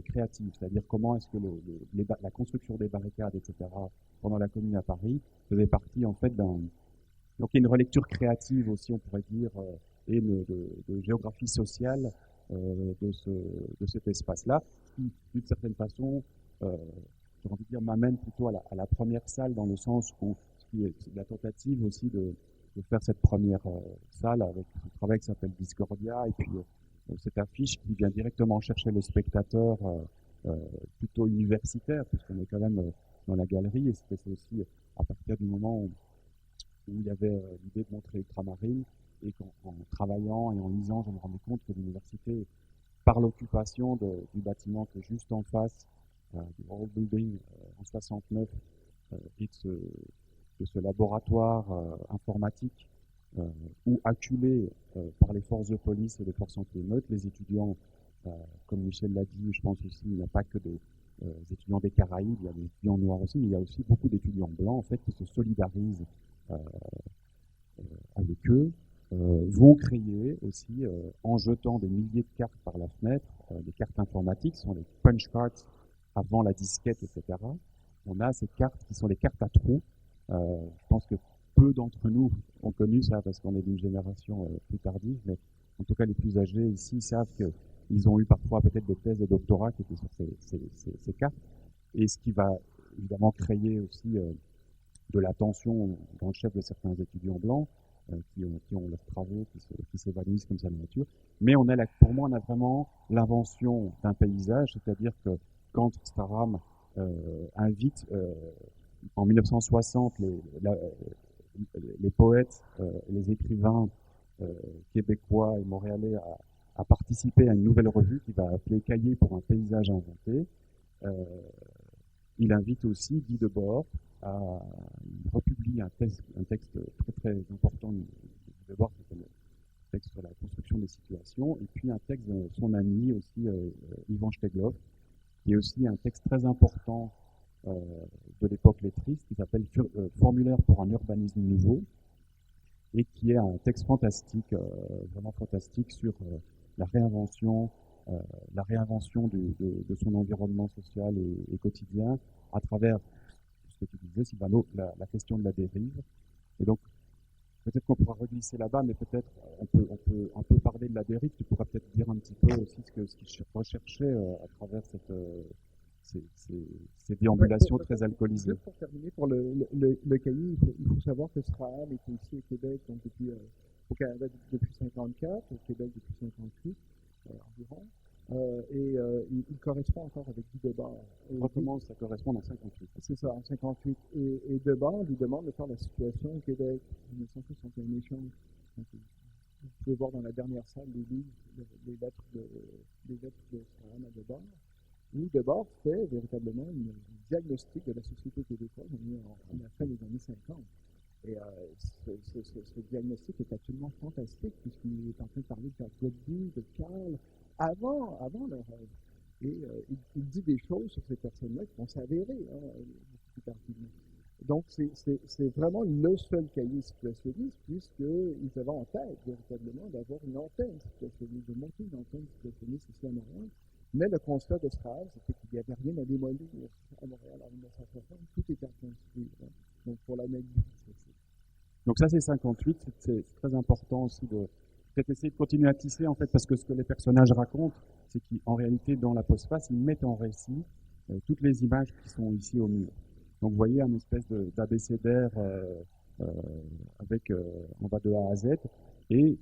Speaker 3: créative, c'est-à-dire comment est-ce que la construction des barricades, etc., pendant la Commune à Paris, faisait partie, en fait, donc il y a une relecture créative aussi, on pourrait dire, et de géographie sociale de cet espace-là, qui, d'une certaine façon, j'ai envie de dire, m'amène plutôt à la première salle, dans le sens où c'est la tentative aussi de faire cette première salle avec un travail qui s'appelle Discordia, et puis cette affiche qui vient directement chercher le spectateur plutôt universitaire, puisqu'on est quand même dans la galerie, et c'est aussi à partir du moment où il y avait l'idée de montrer Ultramarine, et qu'en travaillant et en lisant, je me rendais compte que l'université, par l'occupation du bâtiment qui est juste en face du World Building en 69, et de ce laboratoire informatique, où acculé par les forces de police et les forces anti-émeutes, les étudiants, comme Michel l'a dit, je pense aussi, il n'y a pas que des étudiants des Caraïbes, il y a des étudiants noirs aussi, mais il y a aussi beaucoup d'étudiants blancs, en fait, qui se solidarisent avec eux, vont créer aussi, en jetant des milliers de cartes par la fenêtre, des cartes informatiques, ce sont les punch cards avant la disquette, etc. On a ces cartes qui sont des cartes à trous. Je pense que peu d'entre nous ont connu ça, parce qu'on est d'une génération plus tardive, mais en tout cas les plus âgés ici savent qu'ils ont eu parfois peut-être des thèses de doctorat qui étaient sur ces cartes, et ce qui va évidemment créer aussi de la tension dans le chef de certains étudiants blancs qui ont leurs travaux qui s'évanouissent comme ça de nature. Mais pour moi, on a vraiment l'invention d'un paysage, c'est-à-dire que quand Staram invite en 1960 les poètes, les écrivains québécois et montréalais à participer à une nouvelle revue qui va appeler Cahiers pour un paysage inventé, il invite aussi Guy Debord à republier un texte très très important de Debord, qui est le texte sur la construction des situations, et puis un texte de son ami aussi, Yvan Stegloff, qui est aussi un texte très important de l'époque lettriste, qui s'appelle Formulaire pour un urbanisme nouveau, et qui est un texte fantastique, vraiment fantastique, sur la réinvention de son environnement social et quotidien à travers ce que tu disais, Sylvano, la question de la dérive. Et donc, peut-être qu'on pourra reglisser là-bas, mais peut-être on peut un peu parler de la dérive. Tu pourras peut-être dire un petit peu aussi ce qu'il recherchait à travers ces déambulations très alcoolisées.
Speaker 2: Juste pour terminer, pour le cahier, il faut savoir que Strahan était ici au Québec, donc au Canada depuis 1954, au Québec depuis 1958 environ. Il correspond encore avec Guy Debord.
Speaker 3: Recommence à correspondre en 58.
Speaker 2: C'est ça, en 58. Et Debord lui demande de faire la situation au Québec, 1961 échange. Vous pouvez voir dans la dernière salle les lettres de Strahan à Debord, où Debord fait véritablement un diagnostic de la société québécoise à la fin des années 50. Et ce diagnostic est absolument fantastique, puisqu'il est en train de parler de Godby, de Karl, avant leur œuvre. Et il dit des choses sur ces personnes-là qui vont s'avérer beaucoup plus tardivement. Donc, c'est vraiment le seul cahier situationniste, puisqu'ils avaient en tête véritablement d'avoir une antenne situationniste, de monter une antenne situationniste ici à Montréal. Mais le constat de Strahan, c'était qu'il n'y avait rien à démolir à Montréal en 1960, tout était en train de se vivre. Donc, pour la négligence aussi.
Speaker 3: Donc ça, c'est 58. C'est très important aussi de peut-être essayer de continuer à tisser, en fait, parce que ce que les personnages racontent, c'est qu'en réalité, dans la postface, ils mettent en récit toutes les images qui sont ici au mur. Donc, vous voyez un espèce d'abécédaire avec, on va de A à Z, et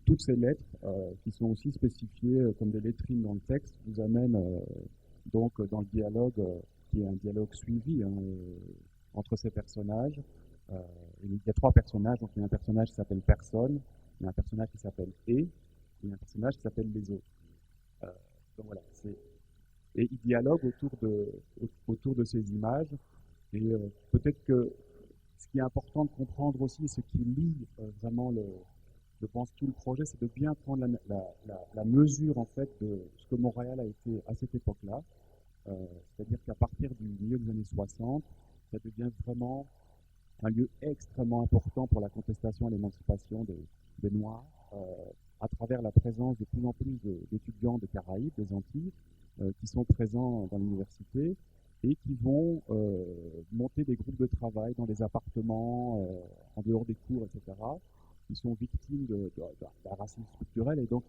Speaker 3: toutes ces lettres qui sont aussi spécifiées comme des lettrines dans le texte vous amènent donc dans le dialogue qui est un dialogue suivi entre ces personnages. Il y a 3 personnages, donc il y a un personnage qui s'appelle Personne, il y a un personnage qui s'appelle Et un personnage qui s'appelle Les Autres. Donc voilà, et ils dialoguent autour de ces images. Et peut-être que ce qui est important de comprendre aussi, ce qui lie vraiment je pense, tout le projet, c'est de bien prendre la mesure en fait de ce que Montréal a été à cette époque-là. C'est-à-dire qu'à partir du milieu des années 60, ça devient vraiment un lieu extrêmement important pour la contestation et l'émancipation des Noirs, à travers la présence de plus en plus d'étudiants des Caraïbes, des Antilles, qui sont présents dans l'université et qui vont monter des groupes de travail dans des appartements, en dehors des cours, etc., qui sont victimes d'un racisme structurel, et donc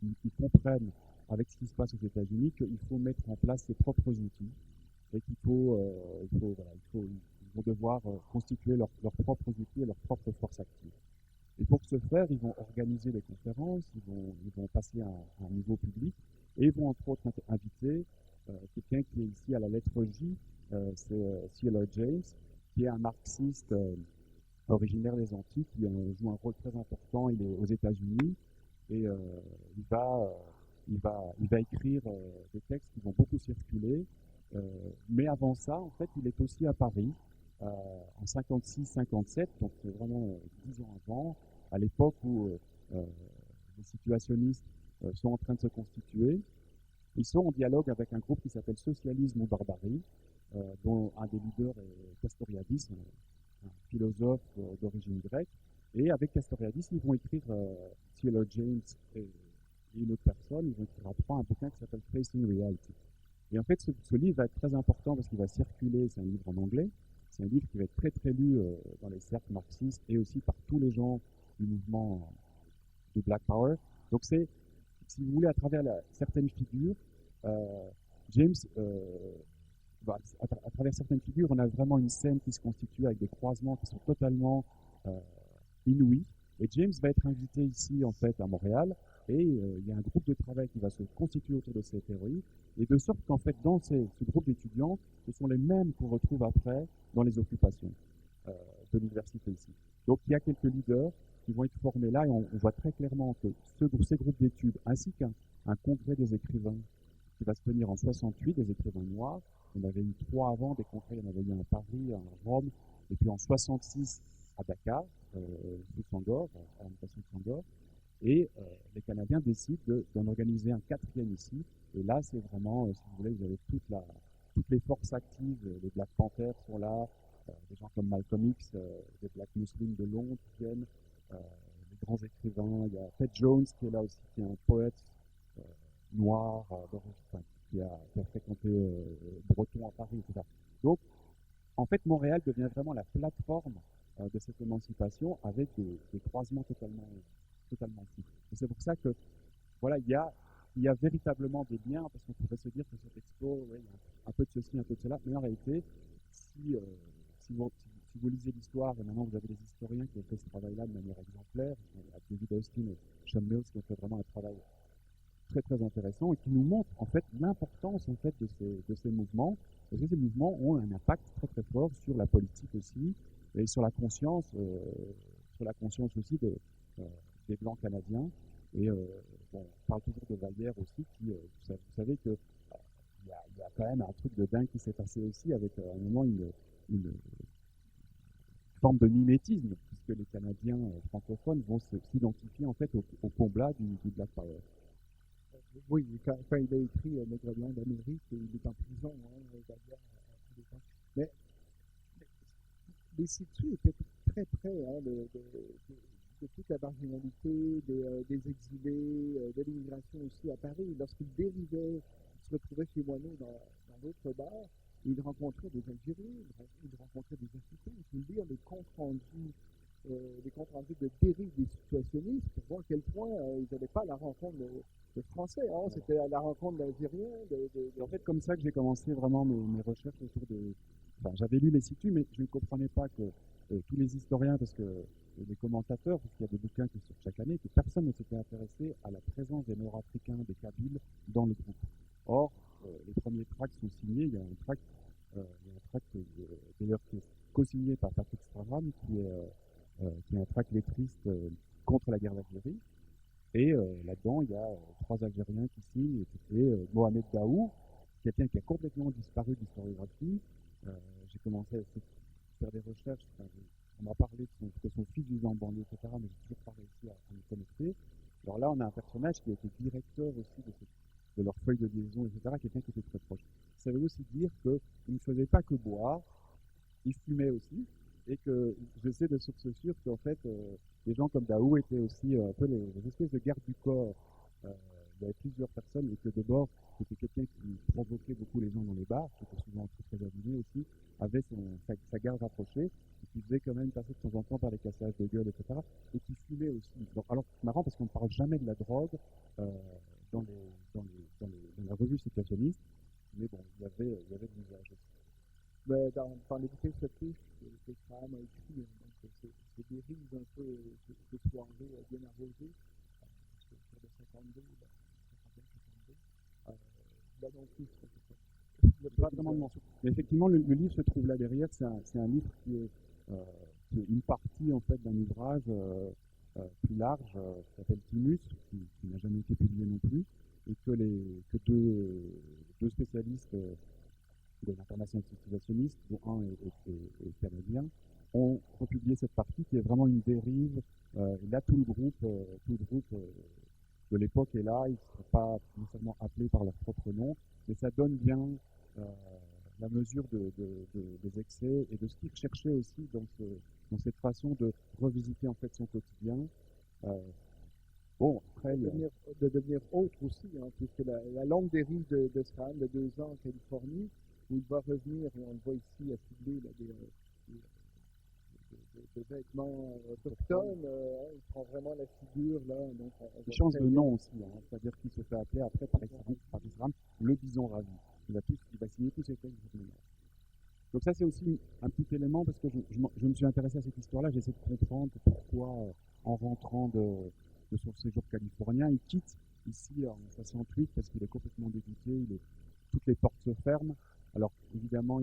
Speaker 3: ils comprennent, avec ce qui se passe aux États-Unis, qu'il faut mettre en place ses propres outils et qu'ils vont devoir constituer leurs propres outils et leurs propres forces actives. Et pour ce faire, ils vont organiser des conférences, ils vont passer à un niveau public, et ils vont entre autres inviter quelqu'un qui est ici à la lettre J, c'est C.L.R. James, qui est un marxiste originaire des Antilles, qui joue un rôle très important. Il est aux États-Unis, et il va écrire des textes qui vont beaucoup circuler. Mais avant ça, en fait, il est aussi à Paris, en 56-57, donc c'est vraiment 10 ans avant, à l'époque où les situationnistes sont en train de se constituer. Ils sont en dialogue avec un groupe qui s'appelle Socialisme ou Barbarie, dont un des leaders est Castoriadis, un philosophe d'origine grecque. Et avec Castoriadis, ils vont écrire, C.L.R. James et une autre personne, ils vont écrire à 3 un bouquin qui s'appelle Facing Reality. Et en fait, ce livre va être très important parce qu'il va circuler, c'est un livre en anglais, c'est un livre qui va être très très lu dans les cercles marxistes et aussi par tous les gens du mouvement de Black Power. Donc c'est, si vous voulez, à travers certaines figures, James, à travers certaines figures, on a vraiment une scène qui se constitue avec des croisements qui sont totalement inouïs. Et James va être invité ici, en fait, à Montréal, et il y a un groupe de travail qui va se constituer autour de ces théories, et de sorte qu'en fait, dans ce groupe d'étudiants, ce sont les mêmes qu'on retrouve après dans les occupations de l'université ici. Donc il y a quelques leaders qui vont être formés là, et on voit très clairement que ces groupes d'études, ainsi qu'un congrès des écrivains qui va se tenir en 68, des écrivains noirs, on avait eu 3 avant, des congrès, il y en avait eu un à Paris, un à Rome, et puis en 66 à Dakar, sous Senghor, à l'invitation de Senghor, et les Canadiens décident d'en organiser un 4e ici, et là c'est vraiment, si vous voulez, vous avez toutes les forces actives, les Black Panthers sont là, des gens comme Malcolm X, des Black Muslims de Londres viennent, les grands écrivains, il y a Ted Jones qui est là aussi, qui est un poète noir, qui a fréquenté Breton à Paris, etc. Donc, en fait, Montréal devient vraiment la plateforme de cette émancipation avec des croisements totalement fous. Et c'est pour ça que, voilà, il y a véritablement des liens, parce qu'on pourrait se dire que cette expo, ouais, il y a un peu de ceci, un peu de cela, mais en réalité, si vous lisez l'histoire, et maintenant vous avez des historiens qui ont fait ce travail-là de manière exemplaire, David Austin et Sean Mills qui ont fait vraiment un travail très très intéressant et qui nous montre en fait l'importance en fait de ces mouvements, parce que ces mouvements ont un impact très très fort sur la politique aussi et sur la conscience aussi des Blancs canadiens. Et bon, on parle toujours de Vallière aussi, qui vous savez que il y a quand même un truc de dingue qui s'est passé aussi avec à un moment une forme de mimétisme, puisque les Canadiens francophones vont s'identifier en fait au combat du Black Power.
Speaker 2: Oui, quand il a écrit Nègre blanc d'Amérique, il est en prison, mais les situs étaient très près de toute la marginalité, des exilés, de l'immigration aussi à Paris. Lorsqu'il dérivait, il se retrouvait chez Moineau dans l'autre bar, il rencontrait des Algériens, il rencontrait des Africains. Il faut lire les comptes rendus de dérive des situationnistes pour voir à quel point ils n'allaient pas à la rencontre de Français, hein, c'était à la rencontre d'Algériens.
Speaker 3: En fait, comme ça que j'ai commencé vraiment mes recherches autour de... Enfin, j'avais lu les situs, mais je ne comprenais pas que tous les historiens, parce que les commentateurs, parce qu'il y a des bouquins qui sortent chaque année, que personne ne s'était intéressé à la présence des Nord-Africains, des Kabyles dans le groupe. Or, les premiers tracts sont signés, il y a un tract il y a un tract d'ailleurs qui est co-signé par Patrick Straham, qui est un tract lettriste contre la guerre d'Algérie. Et là-dedans, il y a 3 Algériens qui signent, et Mohamed Daou, quelqu'un qui a complètement disparu de l'historiographie. J'ai commencé à faire des recherches, on m'a parlé de son fils vivant en banlieue, etc., mais j'ai toujours pas réussi à me connecter. Alors là, on a un personnage qui a été directeur aussi de leur feuille de liaison, etc., quelqu'un qui était très proche. Ça veut aussi dire qu'il ne faisait pas que boire, il fumait aussi, et que je sais de sources sûres qu'en fait, des gens comme Daou étaient aussi un peu les espèces de gardes du corps. Il y avait plusieurs personnes, et que de bord, c'était quelqu'un qui provoquait beaucoup les gens dans les bars, qui était souvent très très abîmé aussi, avait sa garde rapprochée, et qui faisait quand même passer de temps en temps par les cassages de gueule, etc., et qui fumait aussi. Donc, alors, c'est marrant parce qu'on ne parle jamais de la drogue dans la revue situationniste, mais bon, il y avait de l'usage aussi.
Speaker 2: Mais dans les bouquets de fiches que Graham a écrit, donc c'est des rives un peu de soirée bien arrosées, sur le 52, 51, 52. Là non plus,
Speaker 3: il n'y a pas vraiment de mention. Mais effectivement, le livre se trouve là derrière. C'est un livre qui est une partie en fait d'un ouvrage plus large qui s'appelle Timus, qui n'a jamais été publié non plus, et que deux spécialistes de l'international situationniste, dont un est canadien, ont republié cette partie qui est vraiment une dérive. Et là, tout le groupe de l'époque est là. Ils ne sont pas nécessairement appelés par leur propre nom, mais ça donne bien la mesure des excès et de ce qu'il recherchait aussi dans cette façon de revisiter en fait son quotidien. Bon, après,
Speaker 2: de devenir autre aussi, hein, puisque la longue dérive de Strahan de 2 ans en Californie, où il va revenir, et on le voit ici affilié des vêtements autochtones, il prend vraiment la figure là. Donc
Speaker 3: il change de nom aussi, hein, c'est-à-dire qu'il se fait appeler après par Israël le bison ravi. Il va signer tous ses textes de mémoire. Donc ça c'est aussi un petit élément parce que je me suis intéressé à cette histoire-là, j'essaie de comprendre pourquoi en rentrant de son séjour californien, il quitte ici en 68 parce qu'il est complètement dégoûté, toutes les portes se ferment. Alors évidemment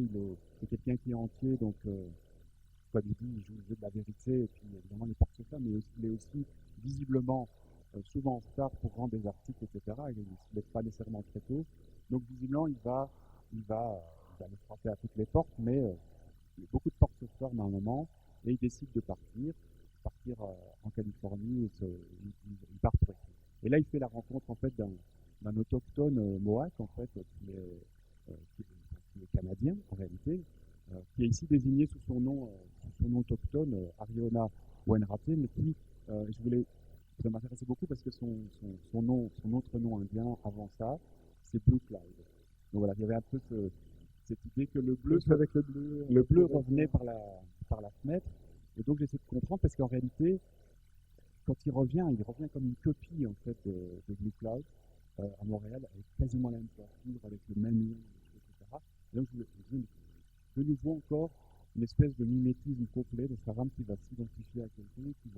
Speaker 3: c'est quelqu'un qui est entier, donc comme il dit, il joue le jeu de la vérité, et puis évidemment les portes se ferment, mais il est aussi visiblement souvent en retard pour rendre des articles, etc. Il ne se lève pas nécessairement très tôt. Donc visiblement il va aller frapper à toutes les portes, mais beaucoup de portes se ferment à un moment, et il décide de partir en Californie, et il part pour écrire. Et là il fait la rencontre en fait d'un autochtone Mohawk en fait, qui est canadien en réalité, qui est ici désigné sous son nom autochtone, Ariona Wenrate, mais qui, ça m'intéressait beaucoup parce que son autre nom indien avant ça, c'est Blue Cloud. Donc voilà, il y avait un peu cette idée que le bleu revenait par la fenêtre, et donc j'essaie de comprendre parce qu'en réalité, quand il revient comme une copie en fait de Blue Cloud à Montréal, avec quasiment la même toiture, avec le même lien, etc. Et donc de nouveau encore une espèce de mimétisme complet de Straham qui va s'identifier à quelqu'un et qui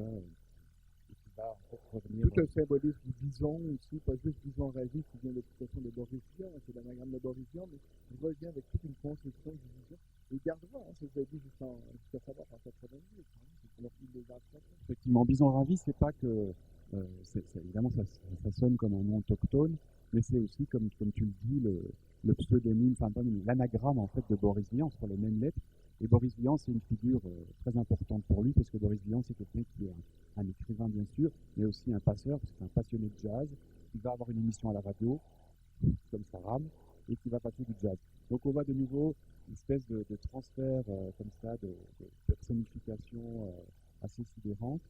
Speaker 3: va en fait revenir.
Speaker 2: Tout un symbolisme du bison aussi, pas juste bison ravi qui vient de l'expression de Boris Vian, c'est l'anagramme de Boris Vian, mais il revient avec toute une construction du bison. Et il gardera, c'est ce que j'ai dit jusqu'à savoir en 98, c'est il les a.
Speaker 3: Effectivement, bison ravi, c'est pas que évidemment ça sonne comme un nom autochtone, mais c'est aussi comme tu le dis le pseudonyme, enfin l'anagramme en fait de Boris Vian sur les mêmes lettres. Et Boris Vian, c'est une figure très importante pour lui, parce que Boris Vian, c'est quelqu'un qui est un écrivain bien sûr, mais aussi un passeur, parce que c'est un passionné de jazz. Il va avoir une émission à la radio, comme Straham, et qui va passer du jazz. Donc on voit de nouveau une espèce de transfert comme ça, de personnification assez sidérante.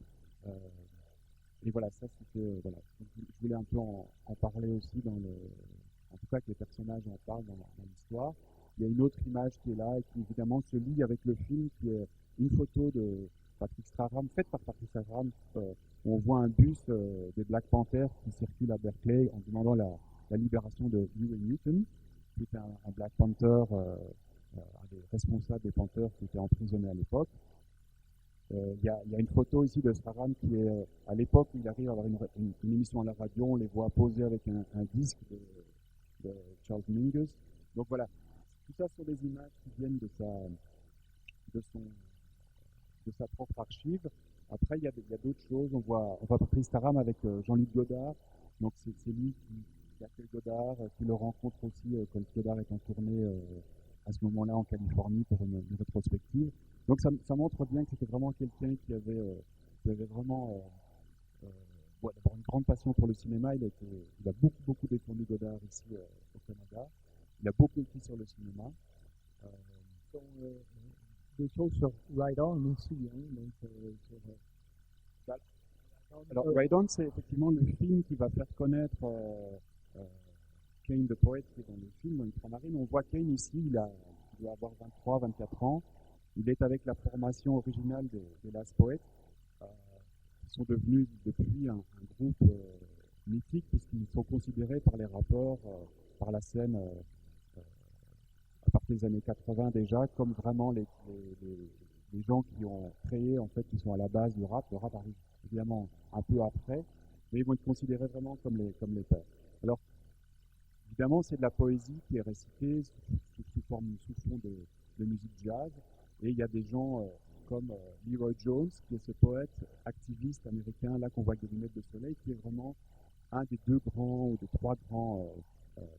Speaker 3: Et voilà, ça c'était voilà. Je voulais un peu en parler aussi en tout cas que les personnages en parlent dans l'histoire. Il y a une autre image qui est là et qui évidemment se lie avec le film, qui est une photo de Patrick Straham, faite par Patrick Straham, où on voit un bus des Black Panthers qui circule à Berkeley en demandant la libération de Huey Newton, qui était un Black Panther, un des responsables des Panthers qui était emprisonné à l'époque. Il y a une photo ici de Straham qui est à l'époque où il arrive à avoir une émission à la radio, on les voit poser avec un disque de Charles Mingus. Donc voilà, Tout ça sont des images qui viennent de son, de sa propre archive. Après, il y a d'autres choses. On voit Patrice Taram avec Jean-Luc Godard. Donc, c'est lui qui accueille Godard, qui le rencontre aussi quand Godard est en tournée à ce moment-là en Californie pour une rétrospective. Donc, ça montre bien que c'était vraiment quelqu'un qui avait vraiment d'abord une grande passion pour le cinéma. Il a beaucoup défendu Godard ici au Canada. Il a beaucoup écrit sur le cinéma.
Speaker 2: Sont, des choses sur Ride On aussi, hein, donc sur,
Speaker 3: alors, Ride On, c'est effectivement le film qui va faire connaître Kane the Poet, qui est dans le film, dans Ultramarine. On voit Kane ici, il doit avoir 23, 24 ans. Il est avec la formation originale des Last Poets, qui sont devenus depuis un groupe mythique, puisqu'ils sont considérés par les rappeurs, par la scène, à partir des années 80 déjà, comme vraiment les gens qui ont créé, en fait, qui sont à la base du rap. Le rap arrive évidemment un peu après, mais ils vont être considérés vraiment comme les pères. Alors, évidemment, c'est de la poésie qui est récitée sous fond de musique jazz, et il y a des gens comme Leroy Jones, qui est ce poète activiste américain, là qu'on voit avec des lunettes de soleil, qui est vraiment un des deux grands ou des trois grands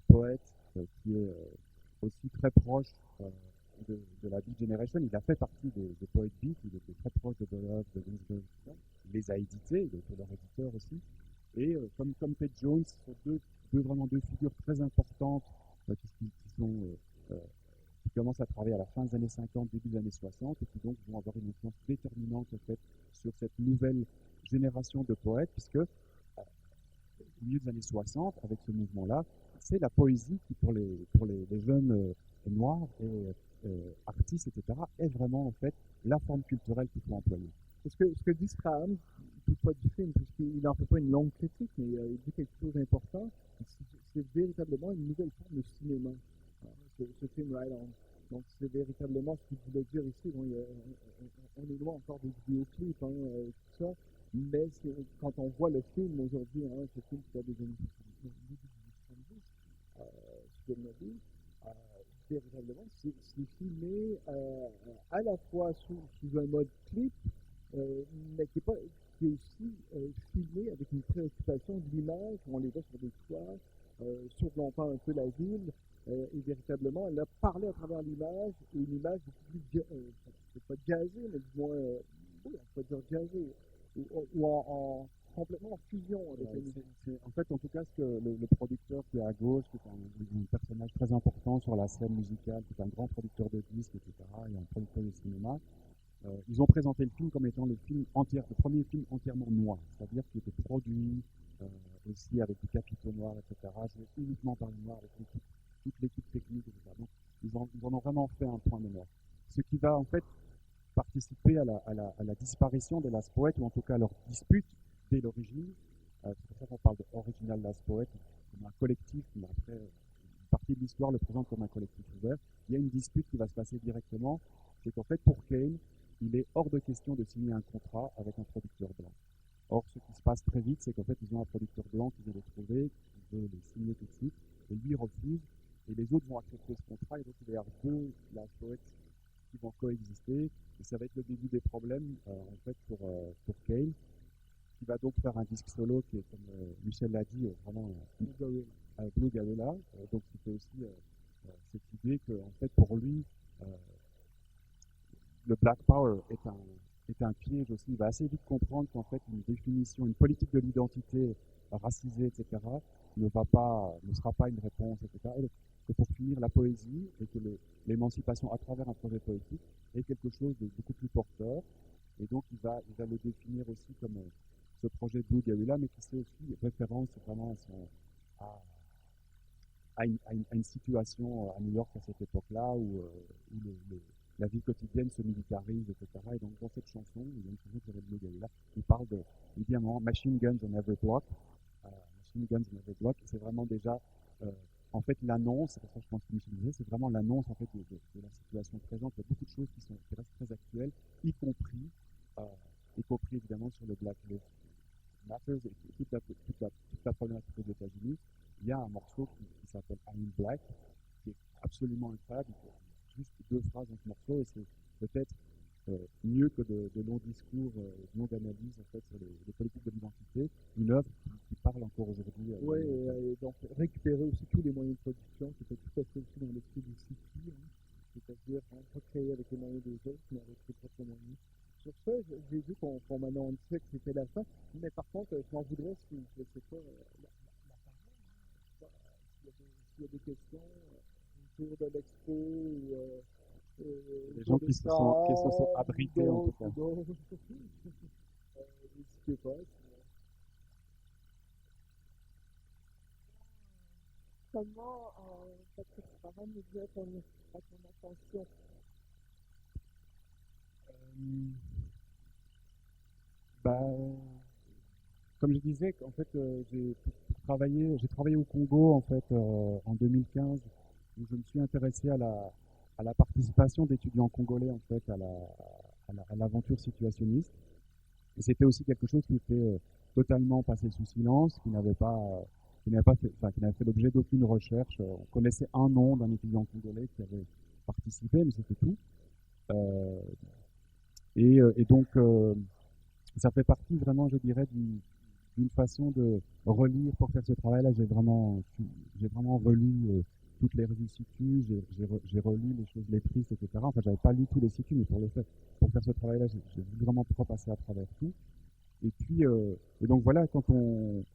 Speaker 3: poètes, qui est aussi très proche de la Beat Generation. Il a fait partie des Poet Beat, il était très proche de Love, de Ginsberg, il les a édités, il était leur éditeur aussi. Et comme Ted Jones, ce sont vraiment deux figures très importantes qui commencent à travailler à la fin des années 50, début des années 60, et qui donc vont avoir une influence déterminante en fait, sur cette nouvelle génération de poètes, puisque au milieu des années 60, avec ce mouvement-là, c'est la poésie qui, pour les jeunes noirs et artistes, etc., est vraiment en fait la forme culturelle qu'il faut employer.
Speaker 2: Ce que dit Strahan, toutefois du film, puisqu'il n'en fait pas une longue critique, mais il dit quelque chose d'important, c'est véritablement une nouvelle forme de cinéma, ce film Ride On. Donc c'est véritablement ce qu'il voulait dire ici. Bon, on est loin encore des vidéoclips, hein, tout ça, mais quand on voit le film aujourd'hui, hein, ce film qui a des années 70, ce que dit, véritablement, c'est filmé à la fois sous un mode clip, mais qui est aussi filmé avec une préoccupation de l'image. On les voit sur des toits, surplantant un peu la ville, et véritablement, elle a parlé à travers l'image, et une image beaucoup plus, peut-être pas jazzée, mais du moins, oui, on peut dire jazzée, ou complètement en fusion avec la musique.
Speaker 3: En fait, en tout cas, ce que le producteur qui est à gauche, qui est un personnage très important sur la scène musicale, qui est un grand producteur de disques, etc., et un producteur de cinéma, ils ont présenté le film comme étant le premier film entièrement noir, c'est-à-dire qu'il était produit aussi avec des capitaux noirs, etc., joué uniquement par les noirs, avec toute l'équipe technique, etc. Donc, ils en ont vraiment fait un point de noir. Ce qui va en fait participer à la disparition des Last Poets, ou en tout cas à leur dispute dès l'origine. C'est pour ça qu'on parle de Original Last Poet, comme un collectif, mais après, une partie de l'histoire le présente comme un collectif ouvert. Il y a une dispute qui va se passer directement, c'est qu'en fait, pour Kane, il est hors de question de signer un contrat avec un producteur blanc. Or, ce qui se passe très vite, c'est qu'en fait, ils ont un producteur blanc qui veut les trouver, qui veut les signer tout de suite, et lui refuse, et les autres vont accepter ce contrat, et donc il va y avoir deux Last Poets qui vont coexister, et ça va être le début des problèmes en fait pour Kane, qui va donc faire un disque solo qui est, comme Michel l'a dit, vraiment Blue Gorilla. Donc c'était aussi cette idée que en fait pour lui le Black Power est un piège aussi. Il va assez vite comprendre qu'en fait une définition, une politique de l'identité racisée, etc., ne sera pas une réponse, etc. Et que pour finir, la poésie et que l'émancipation à travers un projet poétique est quelque chose de beaucoup plus porteur. Et donc il va le définir aussi comme ce projet Blue Gorilla, mais qui fait aussi référence vraiment à une situation à New York à cette époque-là où la vie quotidienne se militarise, etc. Et donc dans cette chanson, il y a une chanson qui s'appelle Blue Gorilla, il dit à un moment Machine Guns on Every Block, Machine Guns on Every Block, et c'est vraiment déjà en fait l'annonce, c'est pour ça que je pense que Michel disait, c'est vraiment l'annonce en fait de la situation présente. Il y a beaucoup de choses qui restent très actuelles, y compris évidemment sur le Black Lives Matter et toute la problématique aux États-Unis. Il y a un morceau qui s'appelle I'm Black, qui est absolument incroyable. Juste 2 phrases dans ce morceau et c'est peut-être mieux que de longs discours, de longues analyses en fait, sur les politiques de l'identité, une œuvre qui parle encore aujourd'hui.
Speaker 2: Oui, et donc récupérer aussi tous les moyens de production, qui était tout à fait aussi dans l'esprit du City, hein, c'est-à-dire pas créer avec les moyens des autres, mais avec ses propres moyens. Sur ça, j'ai vu qu'on m'annonçait que c'était la fin, mais par contre, je m'en voudrais si je ne sais pas la parole, s'il y a des questions autour de l'expo ou
Speaker 3: les gens qui se sont abrités en tout cas.
Speaker 2: N'hésitez pas. Comment Patrick Sarran nous dit à ton attention?
Speaker 3: Comme je disais, en fait, j'ai travaillé au Congo en fait en 2015, où je me suis intéressé à la participation d'étudiants congolais en fait à l'aventure situationniste. Et c'était aussi quelque chose qui était totalement passé sous silence, qui n'avait fait l'objet d'aucune recherche. On connaissait un nom d'un étudiant congolais qui avait participé, mais c'était tout. Et donc, ça fait partie vraiment, je dirais, d'une façon de relire pour faire ce travail-là. J'ai vraiment relu toutes les revues situ, j'ai relu les choses lettristes, etc. Enfin, j'avais pas lu tous les situs, mais pour faire ce travail-là, j'ai voulu vraiment repasser à travers tout. Et puis, et donc voilà, quand on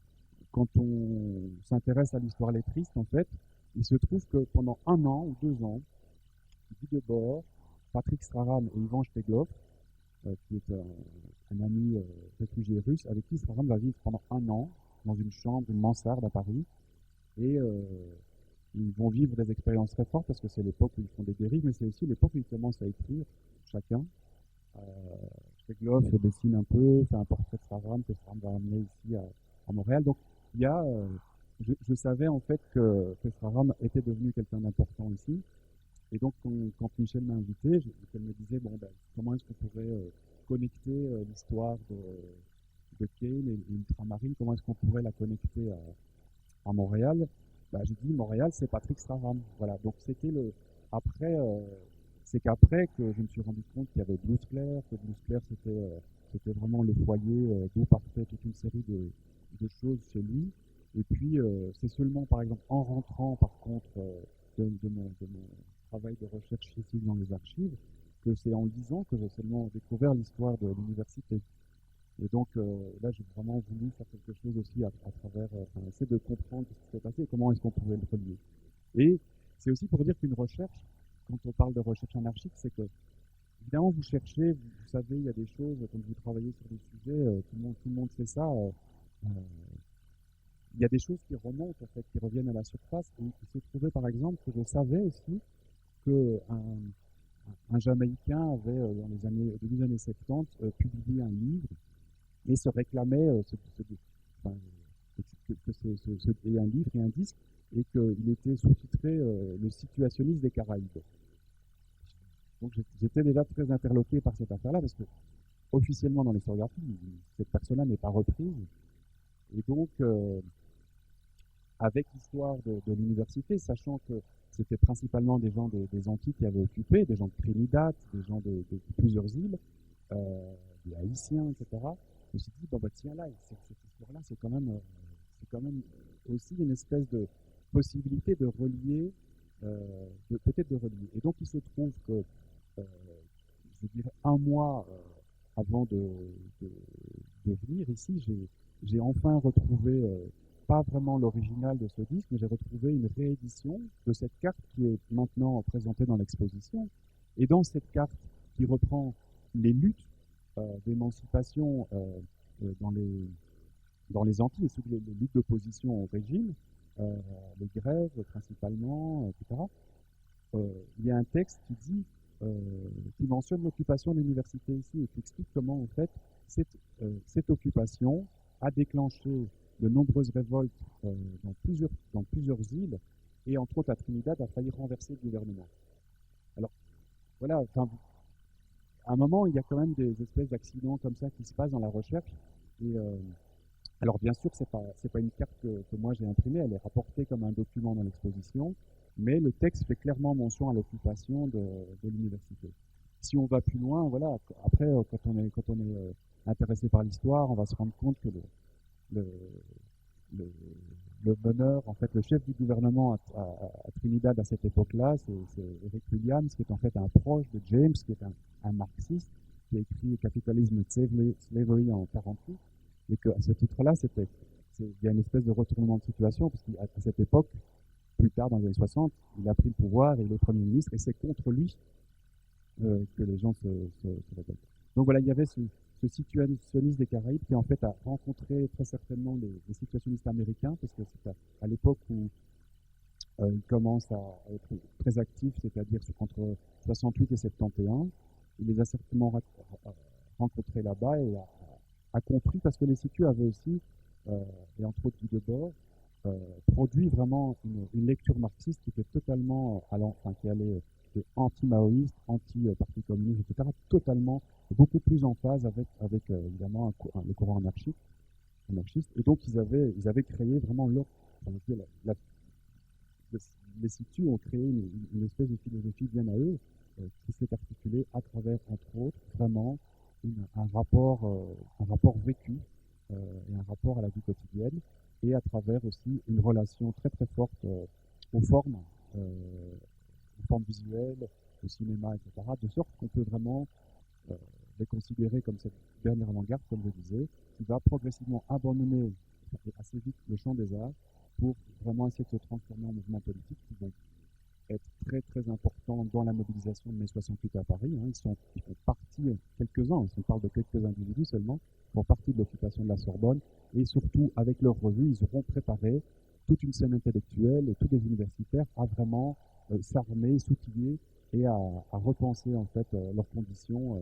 Speaker 3: s'intéresse à l'histoire lettriste, en fait, il se trouve que pendant 1 an ou 2 ans, Guy Debord, Patrick Straram et Ivan Shpeglov, qui est un ami réfugié russe, avec qui Straram va vivre pendant 1 an dans une chambre, une mansarde à Paris. Et ils vont vivre des expériences très fortes parce que c'est l'époque où ils font des dérives, mais c'est aussi l'époque où ils commencent à écrire chacun. Shpeglov dessine un peu, fait un portrait de Straram que Straram va amener ici à Montréal. Donc il y a, je savais en fait que Straram était devenu quelqu'un d'important ici. Et donc, quand Michel m'a invité, elle me disait, bon, ben, comment est-ce qu'on pourrait connecter l'histoire de Kane et l'ultramarine, comment est-ce qu'on pourrait la connecter à Montréal? Ben, j'ai dit, Montréal, c'est Patrick Straram. Voilà, donc c'était après, c'est qu'après que je me suis rendu compte qu'il y avait Blues Clair, que Blues Clair, c'était vraiment le foyer d'où partait toute une série de choses chez lui. Et puis, c'est seulement, par exemple, en rentrant, par contre, de mon travail de recherche ici dans les archives, que c'est en lisant que j'ai seulement découvert l'histoire de l'université. Et donc là, j'ai vraiment voulu faire quelque chose aussi à travers, essayer de comprendre ce qui s'est passé et comment est-ce qu'on pouvait le relier. Et c'est aussi pour dire qu'une recherche, quand on parle de recherche anarchique, c'est que, évidemment, vous cherchez, vous savez, il y a des choses, quand vous travaillez sur des sujets, tout le monde fait ça. Il y a des choses qui remontent, en fait, qui reviennent à la surface. Et il se trouvait, par exemple, que je savais aussi qu'un Jamaïcain avait, dans les années, au début des années 70, publié un livre et se réclamait et un livre et un disque, et qu'il était sous-titré Le situationniste des Caraïbes. Donc j'étais déjà très interloqué par cette affaire-là, parce que officiellement dans l'historiographie, cette personne-là n'est pas reprise. Et donc, avec l'histoire de l'université, sachant que c'était principalement des gens des Antilles qui avaient occupé, des gens de Trinidad, des gens de plusieurs îles, des Haïtiens, etc. Je me suis dit, bon, bah, tiens, là, cette histoire-là, c'est quand même aussi une espèce de possibilité de relier, peut-être de relier. Et donc, il se trouve que, je dirais, 1 mois avant de venir ici, j'ai enfin retrouvé pas vraiment l'original de ce disque, mais j'ai retrouvé une réédition de cette carte qui est maintenant présentée dans l'exposition. Et dans cette carte qui reprend les luttes d'émancipation dans les Antilles, et toutes les luttes d'opposition au régime, les grèves principalement, etc. Il y a un texte qui mentionne l'occupation de l'université ici et qui explique comment en fait cette occupation a déclenché de nombreuses révoltes dans plusieurs îles, et entre autres à Trinidad a failli renverser le gouvernement. Alors voilà, à un moment il y a quand même des espèces d'accidents comme ça qui se passent dans la recherche. Et alors bien sûr c'est pas une carte que moi j'ai imprimée, elle est rapportée comme un document dans l'exposition, mais le texte fait clairement mention à l'occupation de l'université. Si on va plus loin, voilà, après, quand on est intéressé par l'histoire, on va se rendre compte que le, le, le meneur, en fait, le chef du gouvernement à Trinidad à cette époque-là, c'est Eric Williams, qui est en fait un proche de James, qui est un marxiste, qui a écrit Capitalism and Slavery en 48, et qu'à ce titre-là, il y a une espèce de retournement de situation, parce qu'à cette époque, plus tard, dans les années 60, il a pris le pouvoir et il est Premier ministre, et c'est contre lui que les gens se révoltent. Donc voilà, il y avait ce situationniste des Caraïbes qui en fait a rencontré très certainement les situationnistes américains, parce que c'est à l'époque où il commence à être très actif, c'est-à-dire entre 68 et 71. Il les a certainement rencontrés là-bas et a compris, parce que les situs avaient aussi, et entre autres Guy Debord, produit vraiment une lecture marxiste qui était totalement qui allait de anti-maoïste, anti-parti communiste, etc., totalement beaucoup plus en phase avec évidemment le courant anarchiste. Et donc ils avaient créé vraiment les situs ont créé une espèce de philosophie bien à eux, qui s'est articulée à travers, entre autres, vraiment un rapport vécu et un rapport à la vie quotidienne, et à travers aussi une relation très très forte aux formes, aux formes visuelles, au cinéma, etc., de sorte qu'on peut vraiment les considérer comme cette dernière avant-garde, comme je disais, qui va progressivement abandonner assez vite le champ des arts pour vraiment essayer de se transformer en mouvement politique qui vont être très très importants dans la mobilisation de mai 68 à Paris. Ils font partie, quelques-uns, on parle de quelques individus seulement, font partie de l'occupation de la Sorbonne, et surtout avec leur revue, ils auront préparé toute une scène intellectuelle et tous des universitaires à vraiment s'armer, s'outiller et à repenser en fait leurs conditions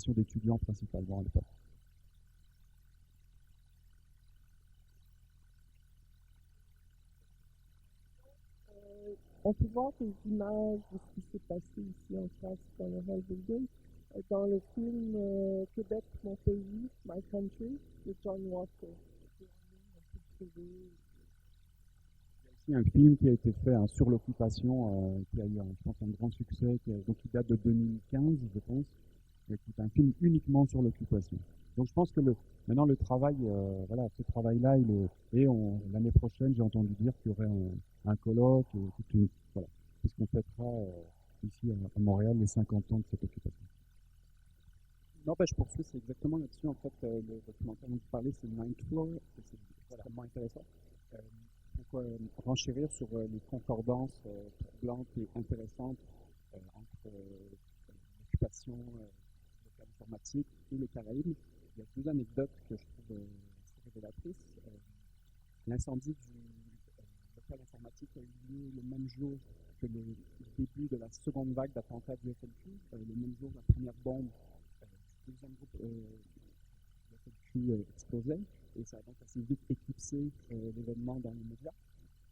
Speaker 3: d'étudiants principalement à l'époque.
Speaker 4: On peut voir des images de ce qui s'est passé ici en France dans le Hall Building dans le film Québec, mon pays, My Country, de John Walker.
Speaker 3: Il y a aussi un film qui a été fait sur l'occupation, qui a eu, je pense, un grand succès, qui date de 2015, je pense, qui est un film uniquement sur l'occupation. Donc je pense que maintenant le travail, voilà, ce travail-là, l'année prochaine, j'ai entendu dire qu'il y aurait un colloque, voilà, puisqu'on fêtera ici à Montréal les 50 ans de cette occupation.
Speaker 5: Non, je poursuis, c'est exactement là-dessus. En fait, le documentaire dont vous parlez, c'est Ninth Floor, c'est extrêmement intéressant. Pour renchérir sur les concordances troublantes et intéressantes entre l'occupation locale informatique et les Caraïbes, il y a deux anecdotes que je trouve assez révélatrices. L'incendie du local informatique a eu lieu le même jour que le début de la seconde vague d'attentats du FLQ, le même jour la première bombe du deuxième groupe du FLQ explosait, et ça a donc assez vite éclipsé l'événement dans les médias.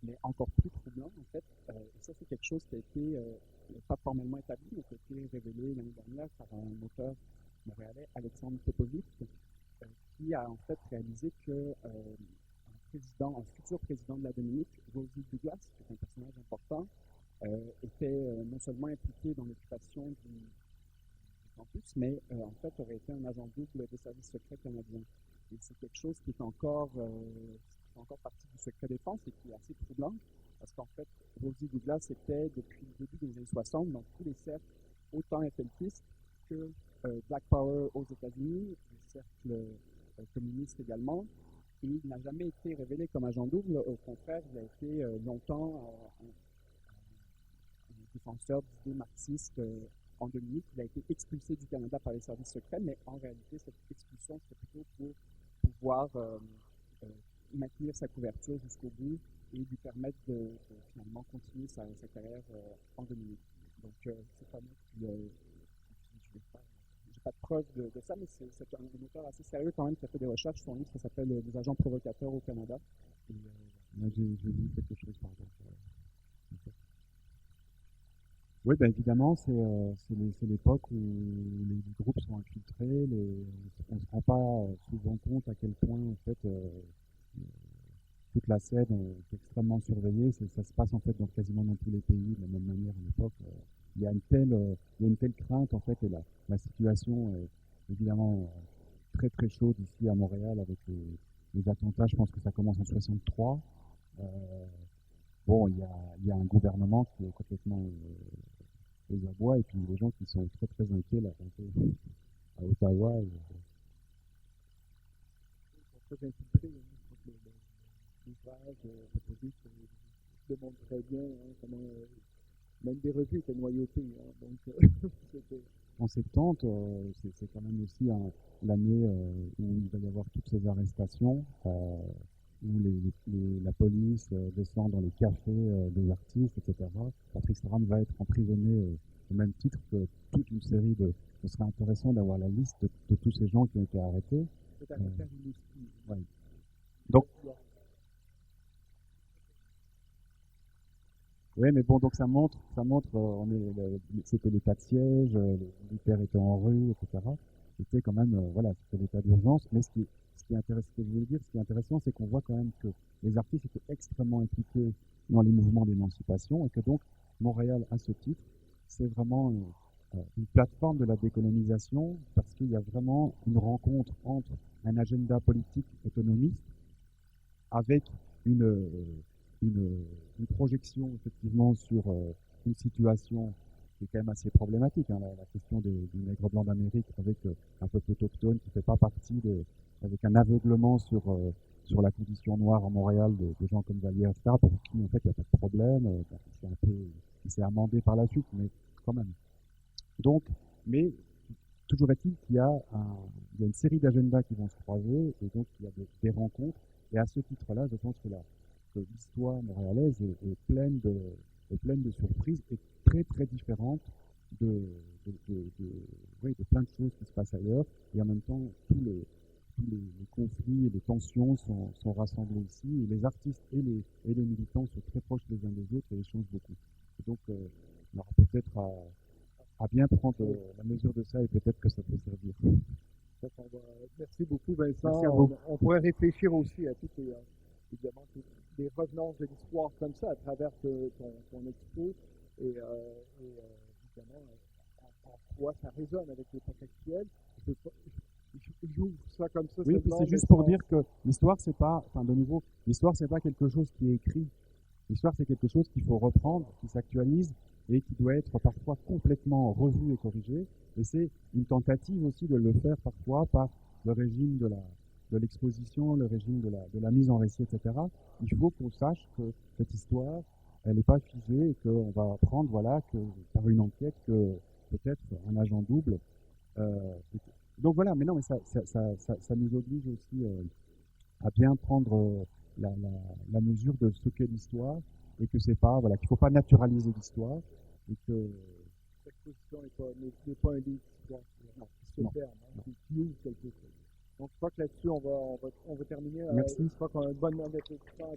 Speaker 5: Mais encore plus troublant, en fait, et ça c'est quelque chose qui a été pas formellement établi, mais qui a été révélé l'année dernière par un auteur montréalais, Alexandre Popovic, qui a en fait réalisé que un futur président de la Dominique, Rosie Douglas, qui est un personnage important, était non seulement impliqué dans l'occupation du campus, mais en fait aurait été un agent double des services secrets canadiens. Et c'est quelque chose qui est encore partie du secret défense et qui est assez troublant, parce qu'en fait, Rosie Douglas était, depuis le début des années 60, dans tous les cercles, autant FLQistes que Black Power aux États-Unis, les cercles communistes également, et il n'a jamais été révélé comme agent double. Au contraire, il a été longtemps un défenseur d'idées marxistes en Dominique. Il a été expulsé du Canada par les services secrets, mais en réalité, cette expulsion, c'est plutôt pour pouvoir maintenir sa couverture jusqu'au bout et lui permettre de finalement continuer sa carrière en Dominique. Donc, c'est pas moi qui je n'ai pas de preuve de ça, mais c'est un auteur assez sérieux quand même qui a fait des recherches. Son livre, ça s'appelle Les agents provocateurs au Canada. Et,
Speaker 3: j'ai vu quelque chose par rapport à ça. Oui, évidemment, c'est l'époque où les groupes sont infiltrés, on ne se rend pas souvent compte à quel point, en fait, toute la scène est extrêmement surveillée. Ça se passe en fait dans quasiment dans tous les pays de la même manière à l'époque. Il y a une telle crainte en fait, et la situation est évidemment très très chaude ici à Montréal avec les attentats. Je pense que ça commence en 63. Bon, il y a un gouvernement qui est complètement aux abois et puis des gens qui sont très très inquiets là, à Ottawa.
Speaker 2: Très infiltré, hein. Je crois que l'ouvrage proposé démontre très bien comment même des revues étaient noyautées. Hein, donc, c'était...
Speaker 3: En 70, c'est quand même aussi l'année où il va y avoir toutes ces arrestations, où la police descend dans les cafés des artistes, etc. Patrice Strand va être emprisonné au même titre que toute une série de... Ce serait intéressant d'avoir la liste de tous ces gens qui ont été arrêtés.
Speaker 2: C'est un affaire illustre.
Speaker 3: Ouais. Donc, oui, mais bon, donc ça montre, c'était l'état de siège, les militaires étaient en rue, etc. C'était quand même, voilà, c'était l'état d'urgence. Mais ce qui est intéressant, ce que je voulais dire, ce qui est intéressant, c'est qu'on voit quand même que les artistes étaient extrêmement impliqués dans les mouvements d'émancipation et que donc Montréal, à ce titre, c'est vraiment une plateforme de la décolonisation parce qu'il y a vraiment une rencontre entre un agenda politique autonomiste avec une projection effectivement sur une situation qui est quand même assez problématique, hein, la question du nègre blanc d'Amérique avec un peuple autochtone qui ne fait pas partie avec un aveuglement sur la condition noire à Montréal de gens comme Vallière, etc., pour qui en fait il n'y a pas de problème, il s'est amendé par la suite, mais quand même. Donc, mais toujours est-il qu'il y a une série d'agendas qui vont se croiser et donc il y a des rencontres. Et à ce titre-là, je pense que l'histoire montréalaise est pleine de surprises et très très différente de plein de choses qui se passent ailleurs. Et en même temps, tous les conflits et les tensions sont rassemblés ici. Et les artistes et les militants sont très proches les uns des autres et échangent beaucoup. Et donc, on aura peut-être à bien prendre la mesure de ça et peut-être que ça peut servir.
Speaker 2: Merci beaucoup, Vincent.
Speaker 3: Merci à vous.
Speaker 2: On pourrait réfléchir aussi à toutes des revenances de l'histoire comme ça à travers ton expo et évidemment en quoi ça résonne avec l'époque actuelle. J'ouvre ça comme ça.
Speaker 3: Oui, puis c'est juste pour dire que l'histoire, c'est pas, enfin de nouveau, l'histoire, c'est pas quelque chose qui est écrit. L'histoire, c'est quelque chose qu'il faut reprendre, qui s'actualise et qui doit être parfois complètement revu et corrigé. Et c'est une tentative aussi de le faire parfois par le régime de l'exposition, le régime de la mise en récit, etc. Il faut qu'on sache que cette histoire, elle n'est pas figée et qu'on va apprendre, voilà, que par une enquête, que peut-être un agent double. Donc voilà, mais non, mais ça nous oblige aussi à bien prendre la mesure de ce qu'est l'histoire et que c'est pas, voilà, qu'il faut pas naturaliser l'histoire et que
Speaker 2: l'exposition n'est pas un livre d'histoire, non, c'est ferme, hein, qui ouvre quelque chose. Donc je crois que là-dessus on va terminer.
Speaker 3: Merci.
Speaker 2: Je crois qu'on a une bonne moment de temps.